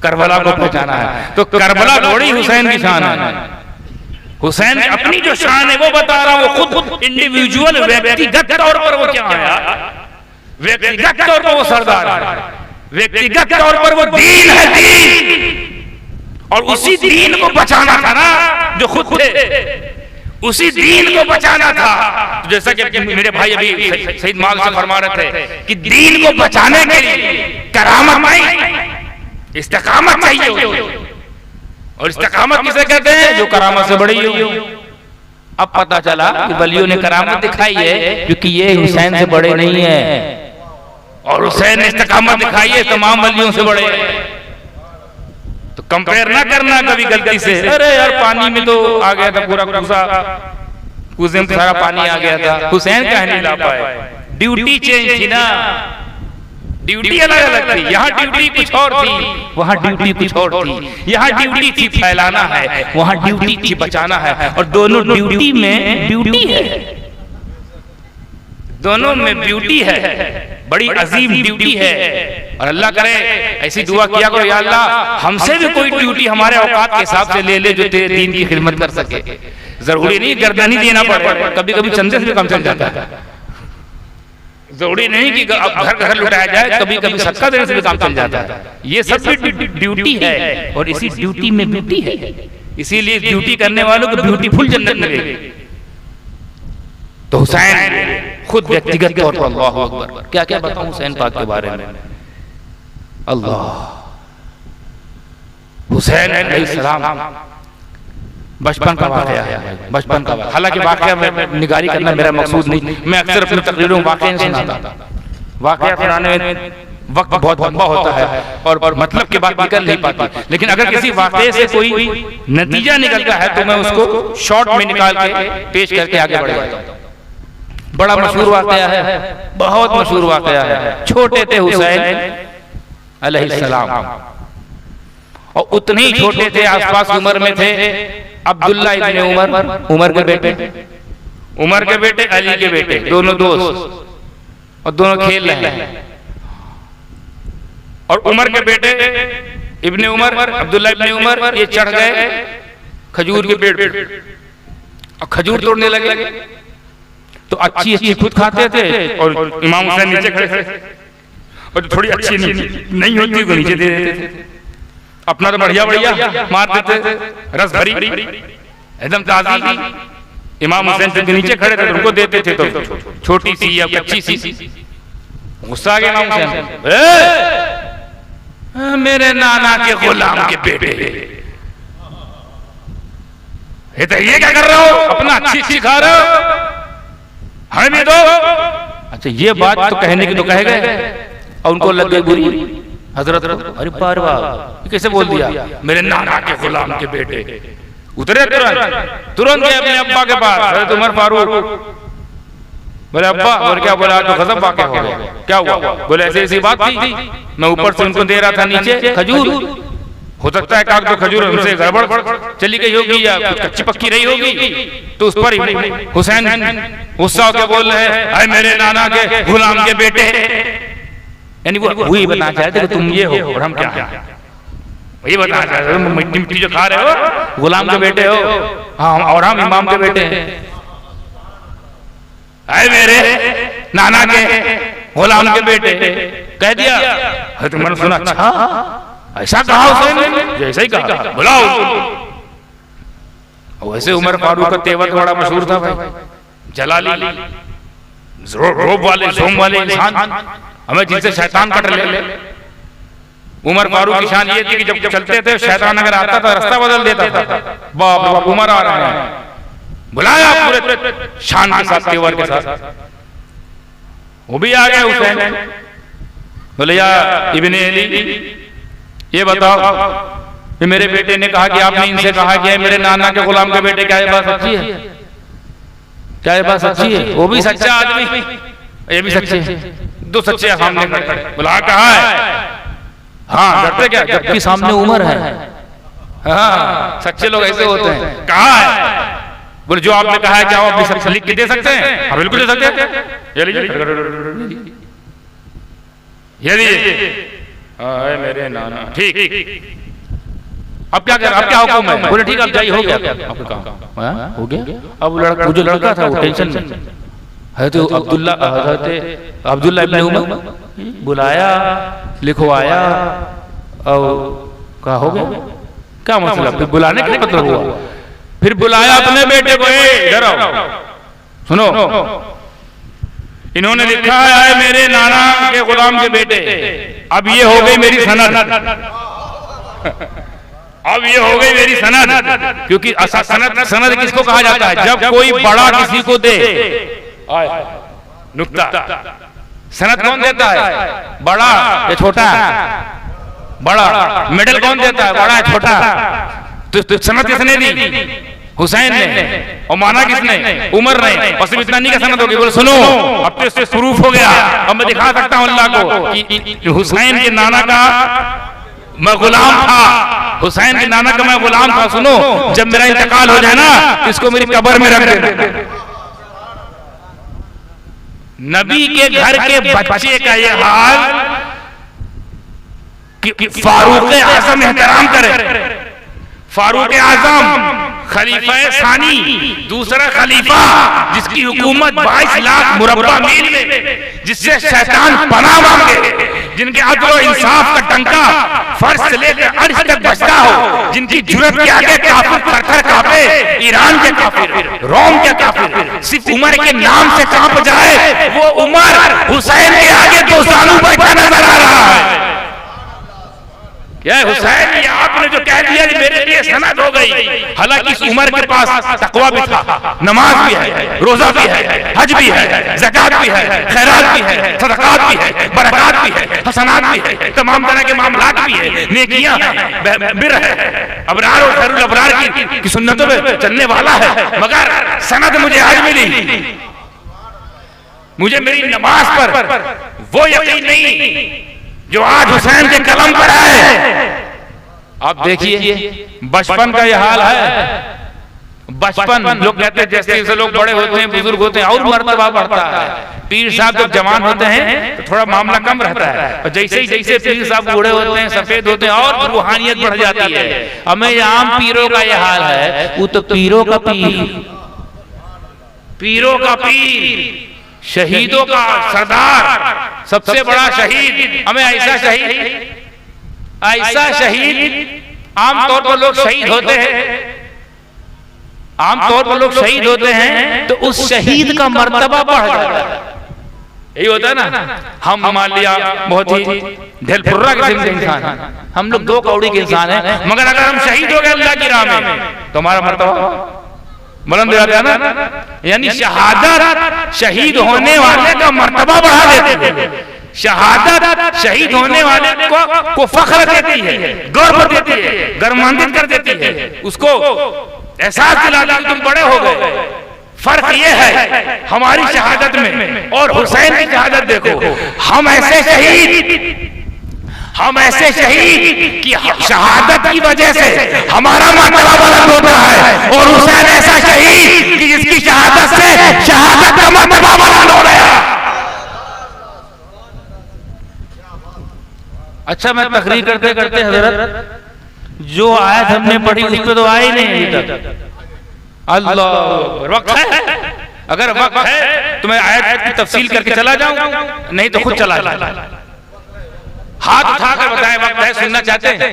करबला को पहचाना है। तो करबला थोड़ी हुसैन की शान है, हुसैन अपनी जो शान है वो बता रहा हूं, वो खुद इंडिविजुअल व्यक्तिगत तौर पर वो क्या है, व्यक्तिगत तौर पर वो सरदार है, व्यक्तिगत तौर पर वो दीन है, दीन। और उसी दीन को बचाना था ना, जो खुद थे, उसी दीन को बचाना था। तो जैसा कि मेरे भाई अभी शहीद माल से फरमा रहे थे कि दीन को बचाने के लिए करामत नहीं, इस्तिकामत चाहिए। और इस्तिकामत किसे कहते हैं? जो करामत से बड़ी हो। अब पता चला कि वलियों ने करामत दिखाई है, क्योंकि ये हुसैन से बड़े नहीं है, और हुसैन ने इस्तिकामत दिखाई है, तमाम वलियों से बड़े। तो कंपेयर ना करना कभी गलती से, अरे यार पानी में तो आ गया था पूरा कूसा, कूसे में सारा पानी आ गया था, हुसैन कहाँ नहीं ला पाए। ड्यूटी चेंज थी ना, ड्यूटी अलग अलग थी, यहाँ ड्यूटी कुछ और थी, वहाँ ड्यूटी कुछ और थी। यहाँ ड्यूटी थी फैलाना है, वहाँ ड्यूटी थी बचाना है, और दोनों ड्यूटी में ब्यूटी है, दोनों में ब्यूटी है, बड़ी अजीम ड्यूटी है। और अल्लाह करे ऐसी दुआ किया करो, या अल्लाह हमसे भी कोई ड्यूटी हमारे औकात के हिसाब से ले ले जो तेरे दीन की खिदमत कर सके। जरूरी नहीं गर्दन ही देना पड़े, कभी कभी चंदे से भी काम चल जाता है, जरूरी नहीं कि अब घर घर लुटाया जाए, कभी कभी सदका देने से भी काम चल जाता है। ये सब भी ड्यूटी है, और इसी ड्यूटी में ब्यूटी है, इसीलिए ड्यूटी करने वालों को ब्यूटीफुल जन्नत मिलेगी। तो हुसैन खुद व्यक्तिगत तौर पर, अल्लाह अकबर, क्या क्या बताऊं हुसैन पाक के बारे में। अल्लाह, हुसैन अलैहिस्सलाम बचपन का वाकया है, बचपन का। हालांकि वाकया में निगारी करना मेरा मकसूद नहीं, मैं अक्सर अपनी तकरीरों में वाकया नहीं सुनाता, वाकया सुनाने में वक्त बहुत लंबा होता है और मतलब की बात निकल नहीं पाती। लेकिन अगर किसी वाकये से कोई नतीजा निकलता है तो मैं उसको शॉर्ट में निकाल के पेश करके आगे बढ़ जाता हूं। बड़ा मशहूर वाकया है, बहुत मशहूर वाकया है। छोटे थे हुसैन अलैहिस्सलाम, और उतने ही छोटे थे, आसपास की उम्र में थे अब्दुल्ला इब्ने उमर, उमर के बेटे अली के बेटे, दोनों दोस्त, और दोनों खेल रहे हैं। और उमर के बेटे इब्ने उमर, अब्दुल्ला इब्ने उमर, ये चढ़ गए खजूर के पेड़ पे। और खजूर तोड़ने लगे। तो अच्छी अच्छी खुद खाते थे और इमाम हुसैन नीचे खड़े थे, और जो थोड़ी अच्छी नहीं होती वो नीचे दे देते थे। अपना तो बढ़िया बढ़िया मार देते, रस भरी एकदम ताजी। इमाम हुसैन से नीचे खड़े थे तो उनको देते थे, तो छोटी सी या कच्ची सी। गुस्सा आ गया इमाम हुसैन, मेरे नाना के गुलाम के बेटे, ये क्या कर रहे हो? अपना अच्छी खा रहे हो, हमें भी दो। अच्छा ये बात तो कहने की तो कह गए, और उनको लग गई बुरी। हजरत अरे पारवा कैसे बोल दिया, मेरे नाना के गुलाम के बेटे। उतरे तुरंत गए अपने अब्बा के पास, हजरत उमर फारूक। बोले अब्बा, और क्या बोला? तो गजब वाक़या हो गया। क्या हुआ? बोले ऐसी ऐसी बात थी, मैं ऊपर से उनको दे रहा था नीचे खजूर, हो सकता है काक दो खजूर उनसे गड़बड़ चली गई होगी या कुछ कच्ची पक्की रही होगी, तो उस पर हुसैन गुस्सा होकर बोल रहे हैं, अरे मेरे नाना के गुलाम के बेटे। यानी वो वही बताना चाहते कि तुम ये हो और हम क्या हैं, वही बताना चाहते हो। मिट्टी मिट्टी जो खा रहे हो, गुलाम के बेटे हो, हाँ, और हम इमाम के बेटे हैं। अरे मेरे नाना के गुलाम के बेटे कह दिया। तुमने सुना? अच्छा ऐसा कहा हुसैन? जैसे ही कहा, बुलाओ। वैसे उमर फारूक का तेवर बड़ा मशहूर था भाई, जलाली, रोब वाले, जोम वाले इंसान, हमें जिनसे शैतान कट ले। उमर फारूक की शान ये थी कि जब चलते थे शैतान अगर आता था रास्ता बदल देता था। बाप रे बाप, उमर आ रहे हैं, बुलाया पूरे शान के साथ, तेवर के साथ। वो भी आ गए हुसैन। बोले या इब्ने अली, ये बताओ कि मेरे बेटे ने कहा कि आपने इनसे कहा कि मेरे नाना के गुलाम के बेटे, क्या ये बात सच्ची है? क्या ये बात सच्ची है? वो भी सच्चा आदमी, ये भी सच्चे, दो सच्चे सामने खड़े। बोला कहा है? हाँ, डरते क्या, जबकि सामने उमर है। हाँ, सच्चे लोग ऐसे होते हैं। कहा है? बोले जो आपने कहा है क्या आप भी लिख के दे सकते हैं? हाँ बिल्कुल दे सकते हैं। ये लीजिए, ये लीजिए। हाँ मेरे नाना, ठीक। अब क्या कर, अब क्या हुक्म है? बोले ठीक, अब जाइए, हो गया आपका काम, हो गया। अब लड़का, जो लड़का था वो टेंशन में है, तो अब्दुल्ला इब्ने उमर बुलाया, लिखवाया, और कहा हो गया। क्या मतलब? फिर बुलाने का मतलब हुआ, फिर बुलाया अपने बेटे को, इधर आओ, सुनो, इन्होंने लिखा है मेरे नाना के गुलाम के बेटे। अब ये हो गई मेरी सनद, अब ये हो गई मेरी सनद, क्योंकि सनद किसको कहा जाता है? जब कोई बड़ा किसी को दे। नुक्ता, सनद कौन देता है? बड़ा या छोटा? बड़ा। मेडल कौन देता है? बड़ा या छोटा? तो सनद किसने दी? हुसैन ने। और माना किसने? उमर ने। और सिर्फ इतना नहीं का सनद होगी। बोले सुनो, अब तो इससे प्रूफ हो गया, अब मैं दिखा सकता हूं अल्लाह को कि हुसैन के नाना का मैं गुलाम था, हुसैन के नाना का मैं गुलाम था। सुनो, जब मेरा इंतकाल हो जाए ना, इसको मेरी कब्र में रख देना। नबी के घर के बच्चे का ये हाल कि फारूक आजम एहतराम करे। फारूक आजम खलीफा सानी, दूसरा खलीफा, जिसकी हुकूमत 22 लाख मुरब्बा मील में, जिससे शैतान पनाह मांगे, जिनके अदल और इंसाफ का डंका फर्श से लेकर अर्श तक बजता हो, जिनकी जुर्रत के आगे काफिर थर-थर कांपे, ईरान के काफिर, रोम के काफिर सिर्फ उमर के नाम से कांप जाए, वो उमर हुसैन के आगे दो सालों बैठा नजर आ रहा है। क्या हुसैन, ये आपने जो कह दिया कि मेरे लिए सनद हो गई, हालांकि इस उमर के पास तकवा भी था, नमाज भी है, रोजा भी है, हज भी है, ज़कात भी है, खैरात भी है, सदकात भी है, बरकत भी है, हसनात भी है, तमाम तरह के मामलात भी है, नेकियां हैं, बिर है, अबरार और खैरुल अबरार की सुन्नतों में चलने वाला है। मगर सनद मुझे आज मिली, मुझे मेरी नमाज पर वो यकीन नहीं जो आज हुसैन के कलम पर है। आप देखिए बचपन का यह हाल है। बचपन लोग कहते हैं जैसे जैसे लोग बड़े होते हैं, बुजुर्ग होते हैं, और मर्तबा बढ़ता है। पीर साहब जब जवान होते हैं तो थोड़ा मामला कम रहता है, और जैसे जैसे पीर साहब बूढ़े होते हैं, सफेद होते हैं, और रूहानियत बढ़ जाती है। हमें आम पीरों का यह हाल है, वो तो पीरों का पीर, पीरों का पीर, शहीदों का सरदार, सबसे बड़ा शहीद, हमें ऐसा शहीद आमतौर पर लोग शहीद होते हैं, आमतौर पर लोग शहीद होते हैं तो उस शहीद का मर्तबा बढ़ जाता है। यही होता है ना, हम मान लिया बहुत ही दिलफुर्रा किस्म के इंसान हैं, हम लोग 2 कौड़ी के इंसान हैं, मगर अगर हम शहीद हो गए अल्लाह की राह में तो हमारा मर्तबा बुलंद हो जाता है ना। यानी शहादत शहीद होने वाले का मर्तबा बढ़ा देती है, शहादत शहीद होने वाले को फख्र देती है, गर्व देती है, गर्मान्वित कर देती है, उसको एहसास दिलाती है तुम बड़े हो गए। फर्क ये है हमारी शहादत में और हुसैन की शहादत देखो, हम ऐसे शहीद कि शहादत की वजह से हमारा मर्तबा बुलंद होता है, और हुसैन ऐसा शहीद कि जिसकी शहादत से शहादत का मर्तबा बुलंद हो गया। अच्छा, मैं तकरीर करते करते हजरत जो आयत हमने पढ़ी उस पर तो आए ही नहीं अभी तक। अल्लाह, वक्त है, अगर वक्त है तो मैं आयत की तफसील करके चला जाऊं, नहीं तो खुद चला जाऊं। हाथ उठाकर बताएं, वक्त है, सुनना चाहते हैं?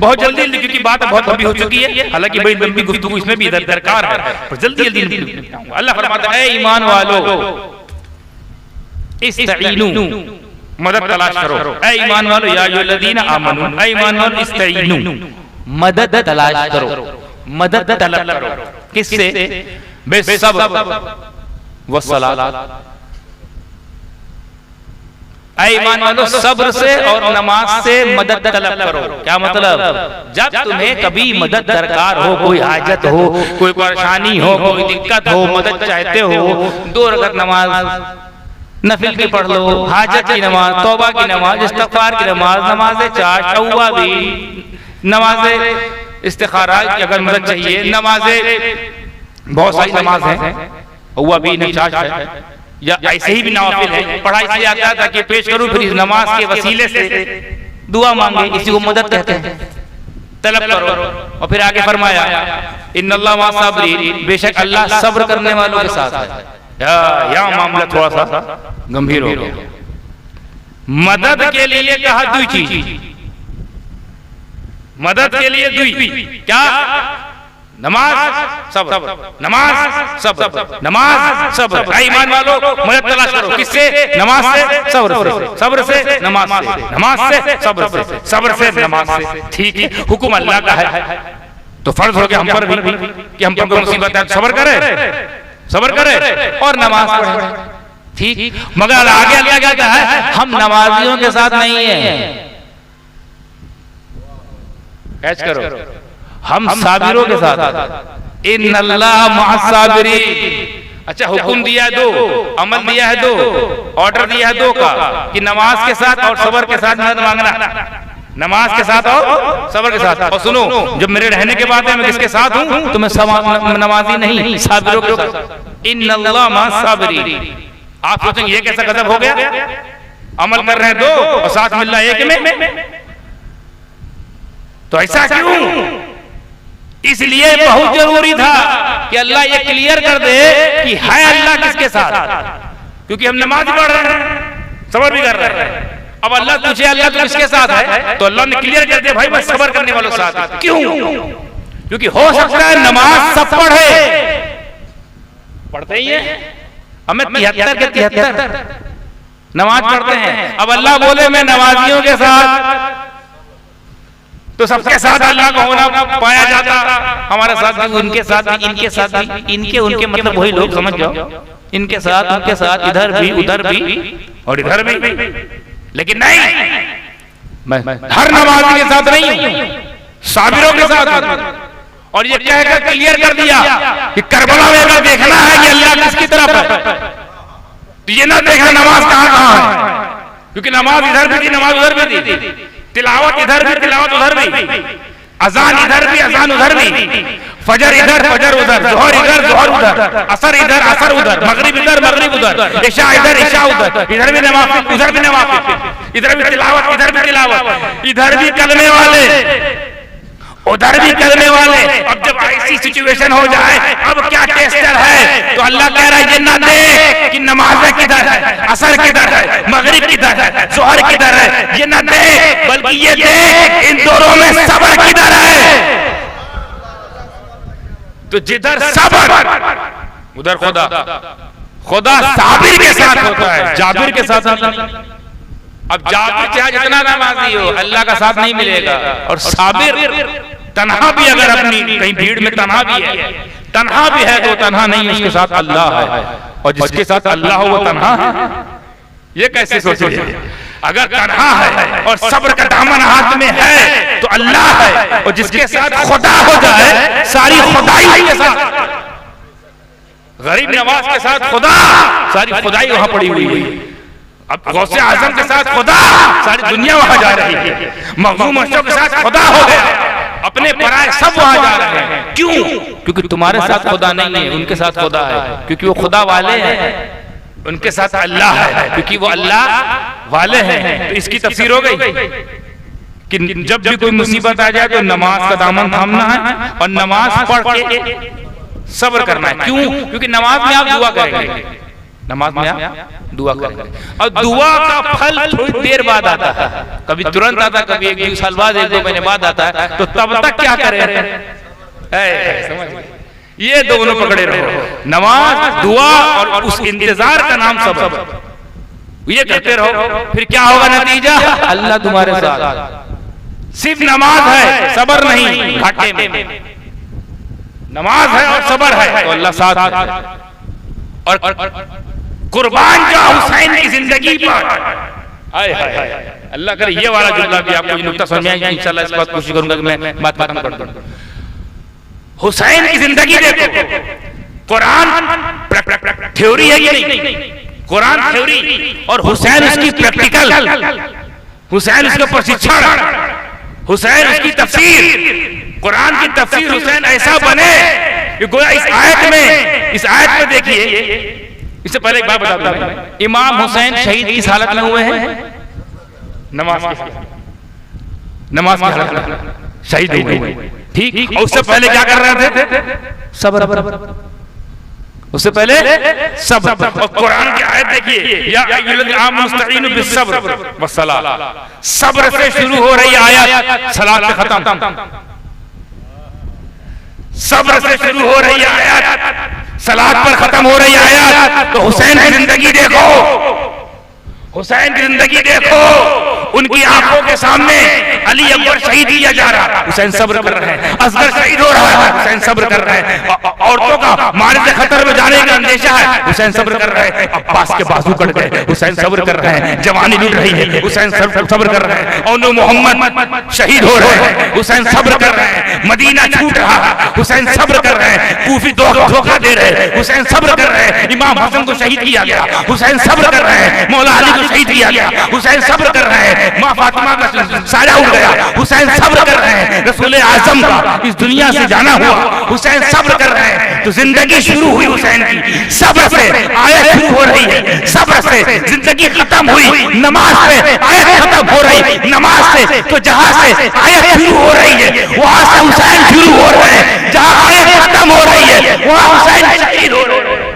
बहुत जल्दी, क्योंकि बात बहुत लंबी हो चुकी है, हालांकि बड़ी लंबी गुफ्तगू इसमें भी दरकार है, पर जल्दी जल्दी अल्लाह फरमाता है, ईमान वालों इस्तईनू, मदद तलाश करो। ऐ ईमान वालों, या अय्युहल्लज़ीना आमनू, ऐ ईमान वालों इस्तईनू, मदद तलाश करो, मदद तलब करो। किससे? बिस्सब्र वस्सलात। ऐ ईमान वालों, सब्र से और नमाज से मदद तलब करो। क्या मतलब? जब तुम्हें कभी मदद दरकार हो, कोई हाजत हो, कोई परेशानी हो, कोई दिक्कत हो, मदद चाहते हो, 2 रकात नमाज नफिल की पढ़ लो, हाजत की नमाज, तौबा की नमाज, इस्तिग़फ़ार की नमाज, नमाज चाश, तौबी, नमाज इस्तिखारा की अगर मदद चाहिए, नमाजें बहुत सारी नमाज हैं, हुआ भी नचाश है, या ऐसे ही भी नवाफिल है, पढ़ा इसलिए आता है ताकि पेश करूं, फिर इस नमाज के वसीले से दुआ मांगे, इसी को मदद कहते हैं। तलब करो, और फिर आगे फरमाया इन्नल्लाह मअस-साबिरीन, बेशक अल्लाह सब्र करने वालों के साथ है। या मामला थोड़ा सा गंभीर हो गया। मदद के लिए कहा 2 चीज, मदद के लिए 2, क्या? नमाज सब्र, नमाज सब्र, नमाज सब्र। ऐ ईमान वालों, मदद तलाश करो। किससे? नमाज से, सब्र से, सब्र से नमाज से, नमाज से सब्र से, सब्र से नमाज से। ठीक है, हुक्म अल्लाह का है तो फर्ज हो गया हम पर भी कि हम पर मुसीबत है सब्र करे और नमाज पढ़े। ठीक, मगर आगे अल्लाह क्या कहा है? हम नमाजियों के साथ नहीं है, कैच करो, हम साबिरों के साथ। इन्नल्लाह मअस-साबिरीन। अच्छा, हुक्म दिया है 2, अमल दिया है 2, ऑर्डर दिया है 2 का कि नमाज के साथ और सब्र के साथ मदद मांगना, नमाज के साथ और सब्र के साथ। और सुनो, जब मेरे रहने के बाद है मैं किसके साथ हूं? तो मैं नमाजी नहीं, साबिरों के साथ। इन्नल्लाह मअस-साबिरीन। आप सोचेंगे ये कैसा गजब हो गया, अमल कर रहे हैं 2 और साथ मिल रहा है 1 में, तो ऐसा क्यों? इसलिए बहुत जरूरी था कि अल्लाह ये क्लियर कर दे कि है अल्लाह किसके साथ, क्योंकि हम नमाज पढ़ रहे हैं, सब्र भी कर रहे हैं। अब अल्लाह पूछे अल्लाह तो किसके साथ है, तो अल्लाह ने क्लियर कर दिया भाई मैं सब्र करने वालों के साथ। क्यों? क्योंकि हो सकता है नमाज सब पढ़ते ही है, हमें 73 के 73 नमाज पढ़ते हैं। अब अल्लाह बोले मैं नमाजियों के साथ, तो सबके साथ अल्लाह को होना पाया जाता, हमारे साथ भी, उनके साथ भी, इनके साथ भी, इनके उनके मतलब वही लोग, समझ जाओ, इनके साथ उनके साथ, इधर भी उधर भी और इधर भी। लेकिन नहीं, मैं हर नमाजी के साथ नहीं, साबिरों के साथ हूं। और ये कहकर क्लियर कर दिया कि करबला में अगर देखना है कि अल्लाह किसकी तरफ है, तो ये ना देखना नमाज कहां है, क्योंकि नमाज इधर भी थी, नमाज उधर भी थी, तिलावत इधर भी, तिलावत उधर भी, अजान इधर भी, अजान उधर भी, फजर इधर, फजर उधर, जोहर इधर, जोहर उधर, असर इधर, असर उधर, मगरिब इधर, मगरिब उधर, इशा इधर, इशा उधर, इधर भी नमाज, उधर भी नमाज, इधर भी तिलावत, इधर भी तिलावत, इधर भी कलमे वाले, उधर भी करने वाले। अब जब ऐसी सिचुएशन हो जाए, अब क्या टेस्टर है, तो अल्लाह कह रहा है ये ना दे कि नमाज़ किधर है, असर किधर है, मगरिब किधर है, जोहर किधर है, ये ना दे, बल्कि ये दे इन दोनों में सब्र किधर है। तो जिधर सब्र उधर खुदा। खुदा साबिर के साथ होता है, जाबिर के साथ नहीं। अब जाबिर चाहे जितना नमाजी हो, अल्लाह का साथ नहीं मिलेगा। और साबिर तन्हा भी, अगर अपनी कहीं भीड़ में तन्हा भी है तो तन्हा नहीं, उसके साथ अल्लाह है। और जिसके साथ अल्लाह हो वो तन्हा है, ये कैसे सोचिए। अगर तन्हा है और सब्र का दामन हाथ में है तो अल्लाह है, और जिसके साथ खुदा हो जाए, सारी खुदाई के साथ, गरीब नवाज के साथ खुदा, सारी खुदाई वहां पड़ी हुई है। अब गौसे आजम के साथ खुदा, सारी दुनिया वहां जा रही है। मखदूम अशरफ के साथ खुदा हो गया, अपने पराए सब वहां जा रहे हैं। क्यों? क्योंकि तुम्हारे साथ खुदा नहीं है, उनके साथ खुदा है। क्योंकि वो खुदा वाले हैं, उनके साथ अल्लाह है, क्योंकि वो अल्लाह वाले हैं। तो इसकी तफसीर हो गई कि जब भी कोई मुसीबत आ जाए तो नमाज का दामन थामना है और नमाज पढ़ के सब्र करना है। क्यों? क्योंकि नमाज में आप दुआ करेंगे, नमाज में आप दुआ करेंगे, और दुआ का फल थोड़ी देर बाद आता है। कभी तुरंत आता है, कभी 1-2 साल बाद, 1-2 महीने बाद आता है। तो तब तक क्या करें? ये दोनों पकड़े रहो, नमाज, दुआ और उस इंतजार का नाम सब्र। ये करते रहो, फिर क्या होगा नतीजा? अल्लाह तुम्हारे साथ। सिर्फ नमाज है, सब्र नहीं, घाटे में नमाज है और सब्र है तो अल्लाह साथ है। और कुर्बान जो हुसैन की जिंदगी पर, आए अल्लाह करे ये वाला जुमला भी आपको नुक्ता समझ में आएगा इंशाल्लाह। इस बात कोशिश करूंगा कि मैं बात खत्म कर दूं। हुसैन की जिंदगी देखो, कुरान थ्योरी है कि नहीं? कुरान थ्योरी और हुसैन उसकी प्रैक्टिकल, हुसैन उसका प्रशिक्षण, हुसैन उसकी तफसीर। कुरान की तफसीर हुसैन ऐसा बने कि गोया इस आयत में देखिए। इससे पहले एक बात बता दूं, इमाम हुसैन शहीद किस हालत में हुए हैं? नमाज की हालत में शहीद हुए, ठीक। और उससे पहले क्या कर रहे थे? सब्र। उससे पहले सब्र। और कुरान की आयत देखिए, या अय्युहल्लज़ीना आमनू इस्तईनु बिस्सब्र वस्सलाह। सब्र से शुरू हो रही आयत, सलात पे खत्म। सब्र से शुरू हो रही आयत, सलात पर खत्म हो रही आयत। तो हुसैन की जिंदगी देखो, हुसैन की जिंदगी देखो। उनकी आंखों के सामने अली अकबर शहीद किया जा रहा है, हुसैन सब्र कर रहे हैं। असगर शहीद हो रहा है, हुसैन सब्र कर रहे हैं। औरतों का मारे से खतर में जाने का अंदेशा है, हुसैन सब्र कर रहे हैं। अब्बास के बाजू कट गए, हुसैन सब्र कर रहे हैं। जवानी लूट रही है, हुसैन सब्र कर रहे हैं। और मोहम्मद शहीद हो रहे हैं, हुसैन सब्र कर रहे हैं। मदीना छूट रहा है, हुसैन सब्र कर रहे हैं। कूफी धोखा दे रहे हैं, हुसैन सब्र कर रहे हैं। इमाम हसन को शहीद किया गया, हुसैन सब्र कर रहे हैं। मौला अली को शहीद किया गया, हुसैन सब्र कर रहे हैं। माँ फातिमा का साया उड़ गया, हुसैन सब्र कर रहे हैं। रसूल आजम का इस दुनिया से जाना हुआ, हुसैन सब्र कर रहे हैं। तो जिंदगी शुरू हुई हुसैन की सब्र से, आयत शुरू हो रही है सब्र से। जिंदगी खत्म हुई नमाज से, आयत खत्म हो रही नमाज से। तो जहां से आयत शुरू हो रही है वहां से हुसैन शुरू हो रहे हैं। जहां आयत खत्म हो रही है वहां हुसैन शहीद हो रहे हैं।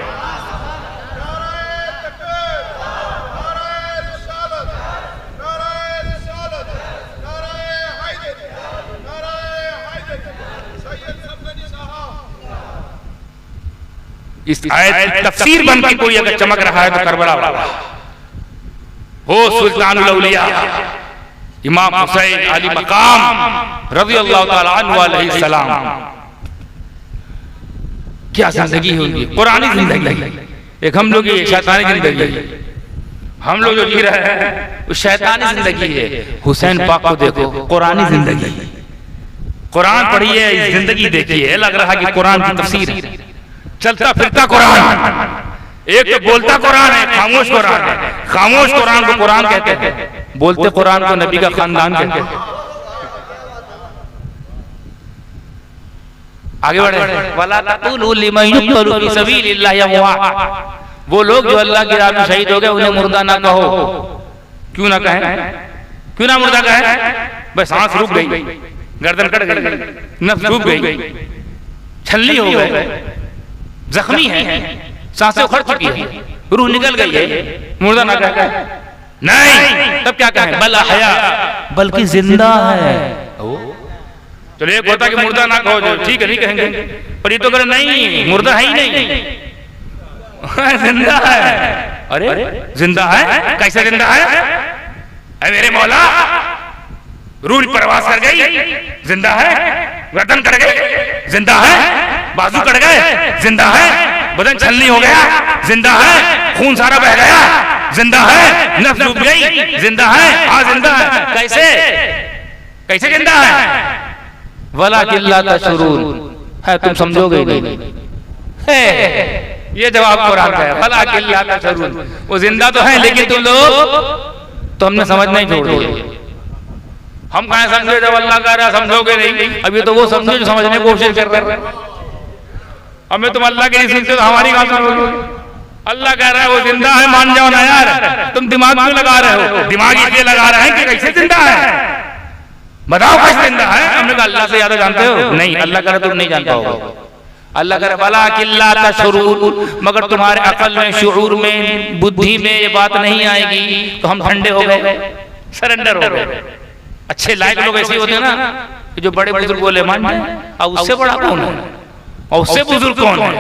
इस आयत की तफसीर बन के कोई अगर चमक रहा है तो करबला वाला हो, सुल्तानुल औलिया इमाम हुसैन अली मकाम रज़ियल्लाहु ताला अन्हु अलैहि सलाम। क्या जिंदगी है उनकी, कुरानी जिंदगी। एक हम लोग की शैतानी जिंदगी है, हम लोग जो जी रहे हैं वो शैतानी जिंदगी है। हुसैन पाक को देखो, कुरानी जिंदगी। कुरान पढ़िए, इस जिंदगी देखिए, लग रहा है कि कुरान की तफसीर है। चलता फिरता कुरान, एक तो बोलता कुरान है, खामोश कुरान है। खामोश कुरान को कुरान कहते हैं, बोलते कुरान को नबी का खानदान कहते हैं। आगे बढ़े, वला तक़ूलू लिमन युक़्तलू फ़ी सबीलिल्लाहि अमवात। वो लोग जो अल्लाह की राह में शहीद हो गए उन्हें मुर्दा ना कहो। क्यों ना कहें? क्यों ना मुर्दा कहें? बस सांस रुक गई, गर्दन कट गई, नफ्स डूब गई, छलनी हो गए, जख्मी है, सांसें उखड़ चुकी है, रूह निकल गई है, मुर्दा ना कहता नहीं, तब क्या कहें? बल अहया, बल्कि जिंदा है। चलो एक होता कि मुर्दा ना कहो, ठीक है नहीं कहेंगे, पर ये तो कह नहीं मुर्दा है ही नहीं, जिंदा है। अरे जिंदा है, कैसे जिंदा है? अरे मेरे मौला, रूह परवास कर गई, जिंदा है, गर्दन कट गई, जिंदा है, बाजू कट गए, जिंदा है, बदन छलनी हो गया, जिंदा है, खून सारा बह गया, जिंदा है, नफ्स डूब गई, जिंदा है, हाँ जिंदा है। कैसे कैसे जिंदा है? वला किल्ला तशुरून, है तुम समझोगे नहीं। ये जवाब कुरान का है, वला किल्ला तशुरून, वो जिंदा तो है लेकिन तुम लोग तो हमने समझना ही छोड़ दिया। हम कहाँ समझे जब अल्लाह कह रहा समझोगे नहीं, अभी तो वो समझे जो समझने की कोशिश कर रहे हैं। हमें तुम अल्लाह के नहीं सुनते तो हमारी कहाँ सुनोगे? अल्लाह कह रहा है वो जिंदा है, मान जाओ ना यार, तुम दिमाग क्यों लगा रहे हो? दिमाग इसलिए लगा रहे हैं कि कैसे जिंदा है, बताओ कैसे जिंदा है? हमने कहा अल्लाह से ज्यादा जानते हो? नहीं, अल्लाह कह रहा तुम नहीं जानता होगा। अल्लाह कह रहा वला किल्ला तशुरून, मगर तुम्हारे अकल में, शऊर में, बुद्धि में ये बात नहीं आएगी तो हम ठंडे हो गए, सरेंडर हो गए। अच्छे लायक लोग ऐसे होते हैं ना कि जो बड़े बुजुर्ग बोले मान जाए, और उससे बड़ा कौन है और उससे बुजुर्ग कौन है?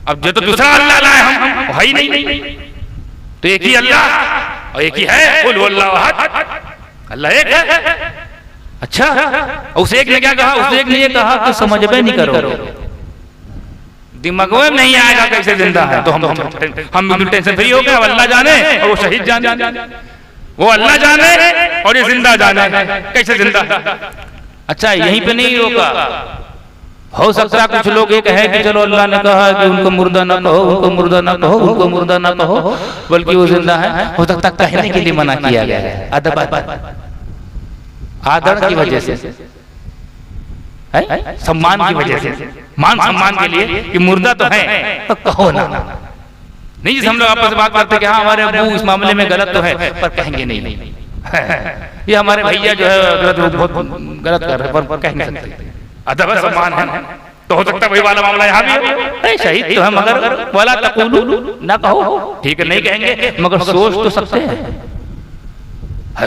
अब जो तो दूसरा अल्लाह लाए हम है ही नहीं, तो एक ही अल्लाह और एक ही है, कुल हुवल्लाहु अहद, अल्लाह एक है। अच्छा, उस एक ने क्या कहा? उस एक ने ये कहा कि समझ में नहीं करो, दिमाग में नहीं आएगा कैसे जिंदा है, तो हम टेंशन फ्री हो गए। अल्लाह जाने और वो शहीद जाने, वो अल्लाह जाने और ये जिंदा जाने कैसे जिंदा है। अच्छा, यहीं पे नहीं रोका, हो सकता है कुछ लोग ये कहे कि चलो अल्लाह ने कहा कि उनको मुर्दा ना कहो, उनको मुर्दा ना कहो, उनको मुर्दा ना कहो, बल्कि वो जिंदा है। हो सकता कहने के लिए मना किया गया है, अदब आदर की वजह से, सम्मान की वजह से, मान सम्मान के लिए कि मुर्दा तो है तो कहो ना। नहीं, जैसे हम लोग आपस में बात करते कि हाँ हमारे अबू इस मामले में गलत तो है पर कहेंगे नहीं, ये हमारे भैया जो है बहुत गलत कर रहे हैं पर कह नहीं सकते, अदब सम्मान है। तो हो सकता है वही वाला मामला यहाँ भी हो, शहीद तो है मगर वाला तकुलू ना कहो, ठीक है नहीं कहेंगे, मगर सोच तो सकते हैं,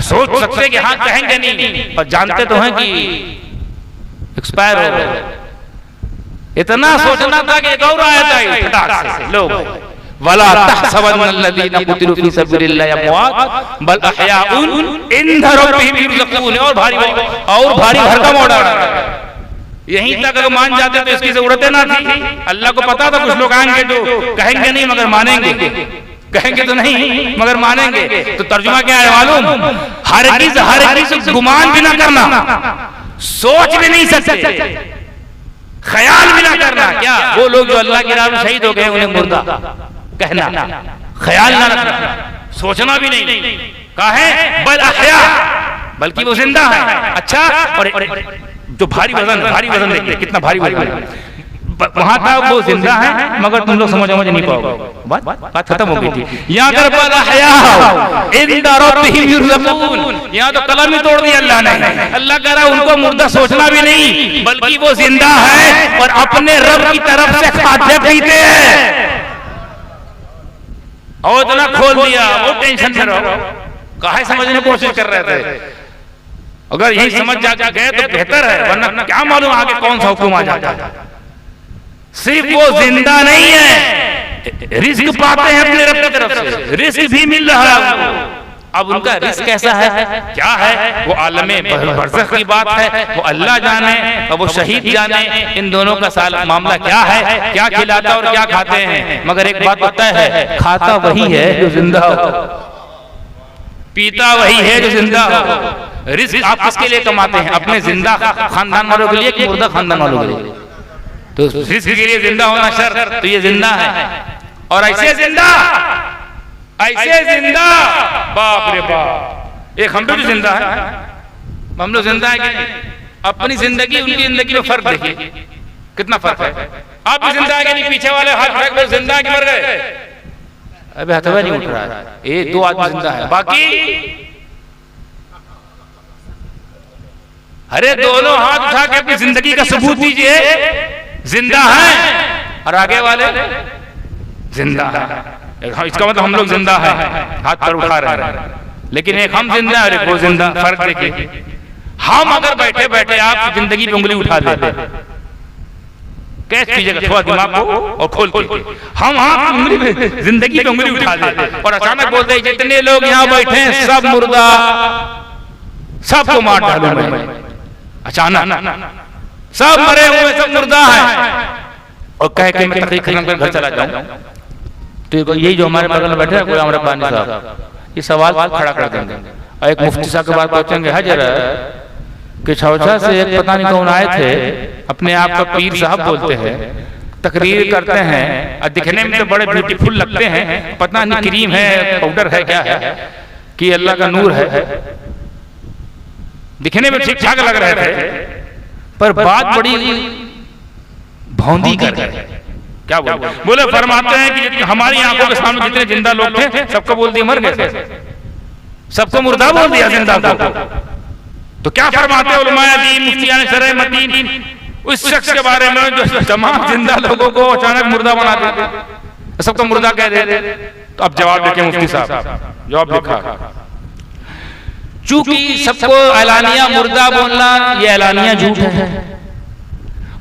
सोच सकते हैं कि हाँ कहेंगे नहीं, पर जानते तो हैं कि एक्सपायर हो गए। इतना सोचना था कि एक और आया था लोग, वला तहसबन्नल्लज़ीना कुतिलू फी सबिलिल्लाहि अमवात बल अहयाउन इंद रब्बिहिम युरज़क़ून, और भारी भरकम ऑर्डर। यहीं तक अगर मान जाते तो इसकी जरूरत ना थी। अल्लाह को पता था कुछ लोग आएंगे जो कहेंगे नहीं मगर मानेंगे, कहेंगे तो नहीं मगर मानेंगे। तो तर्जुमा क्या है मालूम? हर चीज गुमान भी ना करना, सोच भी नहीं सकते, ख्याल भी ना करना। क्या वो लोग जो अल्लाह की राह में शहीद हो गए उन्हें मुर्दा कहना, ख्याल ना रखना, सोचना भी नहीं। कहा है बल अहया, बल्कि वो जिंदा है। अच्छा, और जो भारी वजन देखिए कितना भारी वजन वहां था, वो जिंदा है मगर तुम लोग समझ नहीं पाओगे, बात खत्म हो गई थी। यहाँ पर बल अहया इंद रब्बिहिम युरज़क़ून, यहाँ तो कलम ही तोड़ दिया अल्लाह ने। अल्लाह कह रहा है उनको मुर्दा सोचना भी नहीं, बल्कि वो जिंदा है और अपने रब की तरफ से खाते पीते हैं। और इतना खोल दिया, वो टेंशन में रहो, काहे समझने की कोशिश कर रहे थे। अगर यही समझ जा गए तो बेहतर है, वरना क्या मालूम आगे कौन सा हुक्म आ जाता है। सिर्फ वो जिंदा नहीं है, रिस्क पाते हैं अपने रब की तरफ से, रिस्क भी मिल रहा है। अब उनका रिस्क कैसा है, क्या है, वो आलमे बरज़ख की बात है, वो अल्लाह जाने और वो शहीद जाने। इन दोनों का मामला क्या है, क्या खिलाता और क्या खाते हैं। मगर एक बात पता है, खाता वही है जो जिंदा हो, पीता वही है जो जिंदा हो। रिस्क आप किसके लिए कमाते हैं? अपने जिंदा खानदान वालों के लिए कि मुर्दा खानदान वालों के लिए? तो रिस्क के लिए जिंदा होना शर्त, तो ये जिंदा है। और ऐसे जिंदा बाप रे बाप, एक हम भी जिंदा है, हम लोग जिंदा है कि अपनी जिंदगी उनकी जिंदगी में फर्क देखिए कितना फर्क है। आप भी जिंदा है कि नहीं? पीछे वाले हाथ फेंक कर जिंदा है कि मर गए? अबे हथवा नहीं उठ रहा है, ये 2 आदमी जिंदा है, बाकी अरे दोनों हाथ उठा के अपनी जिंदगी का सबूत दीजिए, जिंदा है और आगे वाले जिंदा है। इसका मतलब हम लोग जिंदा है, हाथ पर उठा रहे हैं, लेकिन एक हम जिंदा और एक वो जिंदा। फर्क देखिए, हम अगर बैठे बैठे आप जिंदगी पे उंगली उठा देते, कैच कीजिएगा थोड़ा दिमाग को और खोल के, हम हाथ उंगली पे जिंदगी पे उंगली उठा देते और अचानक बोलते हैं जितने लोग यहाँ बैठे हैं सब मुर्दा, सबको मार डालूं मैं। अचानक सब मरे हुए, सब मुर्दा है, और कह के मैं तकरीर खत्म कर घर चला जाऊं। तो यही जो हमारे बगल में बैठे हैं कोई हमारे पानी साहब, ये सवाल खड़ा कर देंगे और एक मुफ्ती साहब के बाद पहुंचेंगे हजर कि छौछा से एक पता नहीं कौन आए थे, अपने आप का पीर साहब बोलते हैं, तकरीर करते हैं और दिखने में तो बड़े ब्यूटीफुल लगते हैं, पता नहीं क्रीम है पाउडर है क्या है कि अल्लाह का नूर है, दिखने में ठीक ठाक लग रहे थे, पर बात बड़ी भौंदी कर रहे। क्या बोले फरमाते हैं कि हमारी आंखों के सामने जितने जिंदा लोग थे सबको बोल दिया मर गए, सबको मुर्दा बोल दिया जिंदा को। तो क्या फरमाते हैं उलमाए दीन, मुफ्तियान शरअ मदीन उस शख्स के बारे में जो तमाम जिंदा लोगों को अचानक मुर्दा बना देते, सबको मुर्दा कह देते। तो अब जवाब देखें मुफ्ती साहब, जवाब लिखा, चूंकि सबको एलानिया मुर्दा बोलना ये एलानिया झूठ है,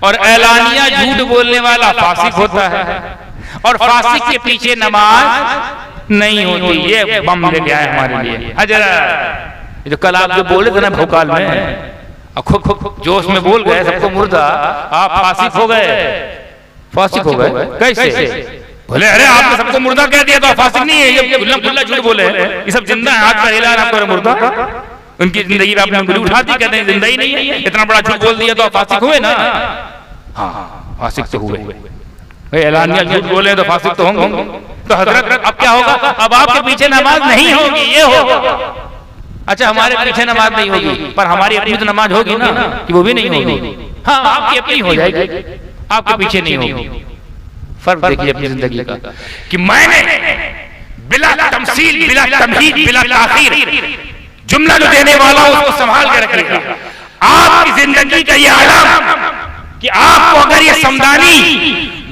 और एलानिया झूठ बोलने वाला फासिक होता है, और फासिक के पीछे नमाज नहीं होती। ये बम लेके आए हमारे लिए हजरत, जो कल आप जो बोले थे ना भोकाल में, खूब जोश में बोल गए सबको मुर्दा, आप फासिक हो गए। फासिक हो गए कैसे? बोले अरे आपने सबको मुर्दा कह दिया तो फासिक नहीं है, ये खुल्ला झूठ बोले, ये सब जिंदा है, हाथ पर हिला आपको मुर्दा, उनकी जिंदगी में आपने उंगली उठा दी, कहते हैं जिंदा ही नहीं है, इतना बड़ा झूठ बोल दिया तो फासिक हुए ना। हाँ फासिक तो हुए, एलानिया झूठ बोले तो फासिक तो होंगे। तो हजरत अब क्या होगा? अब आपके पीछे नमाज नहीं होगी, ये होगा। अच्छा हमारे पीछे नमाज नहीं होगी, पर हमारी अपनी तो नमाज होगी ना, कि वो भी नहीं होगी। हाँ आपकी अपनी हो जाएगी, आपके पीछे नहीं होगी। फर्क देखिए अपनी जिंदगी का कि मैंने बिला तमसील, बिला तमहीद, बिला ताखीर जुमला जो देने वाला उसको संभाल के रखिएगा। आपकी जिंदगी का ये आलम कि आपको अगर ये समदानी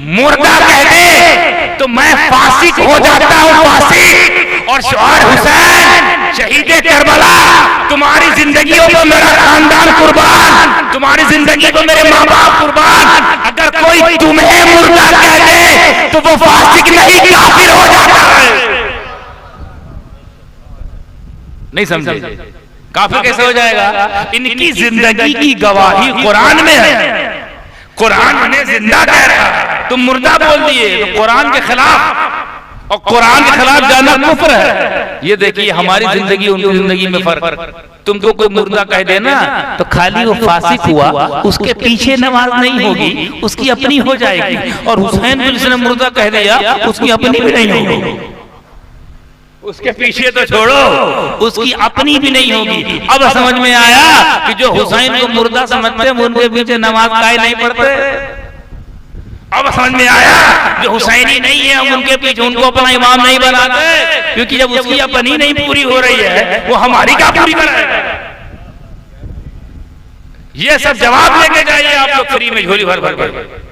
मुर्दा कह दे तो मैं फासिक हो जाता हूँ, फासिक। और शौहर हुसैन शहीदे करबला, तुम्हारी जिंदगियों को मेरा खानदान कुर्बान, तुम्हारी जिंदगी को मेरे माँ बाप कुर्बान। अगर कोई तुम्हें मुर्दा कह दे तो वो फासिक नहीं काफिर हो जाता है। नहीं समझे? काफिर कैसे हो जाएगा? इनकी जिंदगी की गवाही कुरान में है, कुरान ने जिंदा कह रहा है, तुम मुर्दा बोल दिए तो कुरान के खिलाफ, और कुरान के खिलाफ जाना कुफ्र है। ये देखिए हमारी जिंदगी उनकी जिंदगी में फर्क। तुमको कोई मुर्दा कह देना तो खाली वो फासिक हुआ, उसके पीछे नमाज नहीं होगी, उसकी अपनी हो जाएगी। और हुसैन को जिसने मुर्दा कह दिया उसकी अपनी भी नहीं होगी, उसके पीछे तो छोड़ो उसकी अपनी भी नहीं होगी। अब समझ में आया कि जो हुसैन को मुर्दा समझते हैं उनके पीछे नमाज काहे नहीं पढ़ते। अब समझ में आया जो हुसैनी नहीं है हम उनके पीछे उनको अपना इमाम नहीं बनाते, क्योंकि जब उसकी अपनी नहीं पूरी हो रही है वो हमारी क्या पूरी कराएगा। ये सब जवाब लेके जाइए आप लोग फ्री में झोली भर भर के।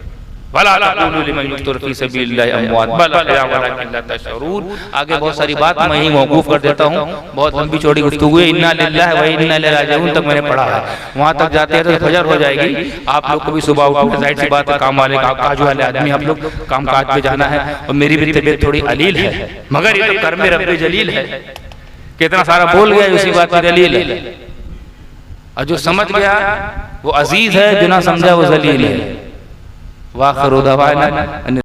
आगे बहुत सारी बात मैं ही मौकूफ कर देता हूँ, बहुत लंबी चौड़ी गुफ्तगू है। इन्ना लिल्लाहि व इन्ना इलैहि राजिऊन तक मैंने पढ़ा है, वहां तक जाते हैं तो फजर हो जाएगी। आप लोग को भी सुबह उठना, जाहिर सी बात है काम वाले काज वाले आदमी आप लोग काम काज पे जाना है, और मेरी भी तबीयत थोड़ी अलील है, मगर ये तो कर्म रब्बे जलील है। कितना सारा बोल गया उसी बात की दलील है, और जो समझ गया वो अजीज है, जो ना समझा वो जलील है। वाखिरु दवाना।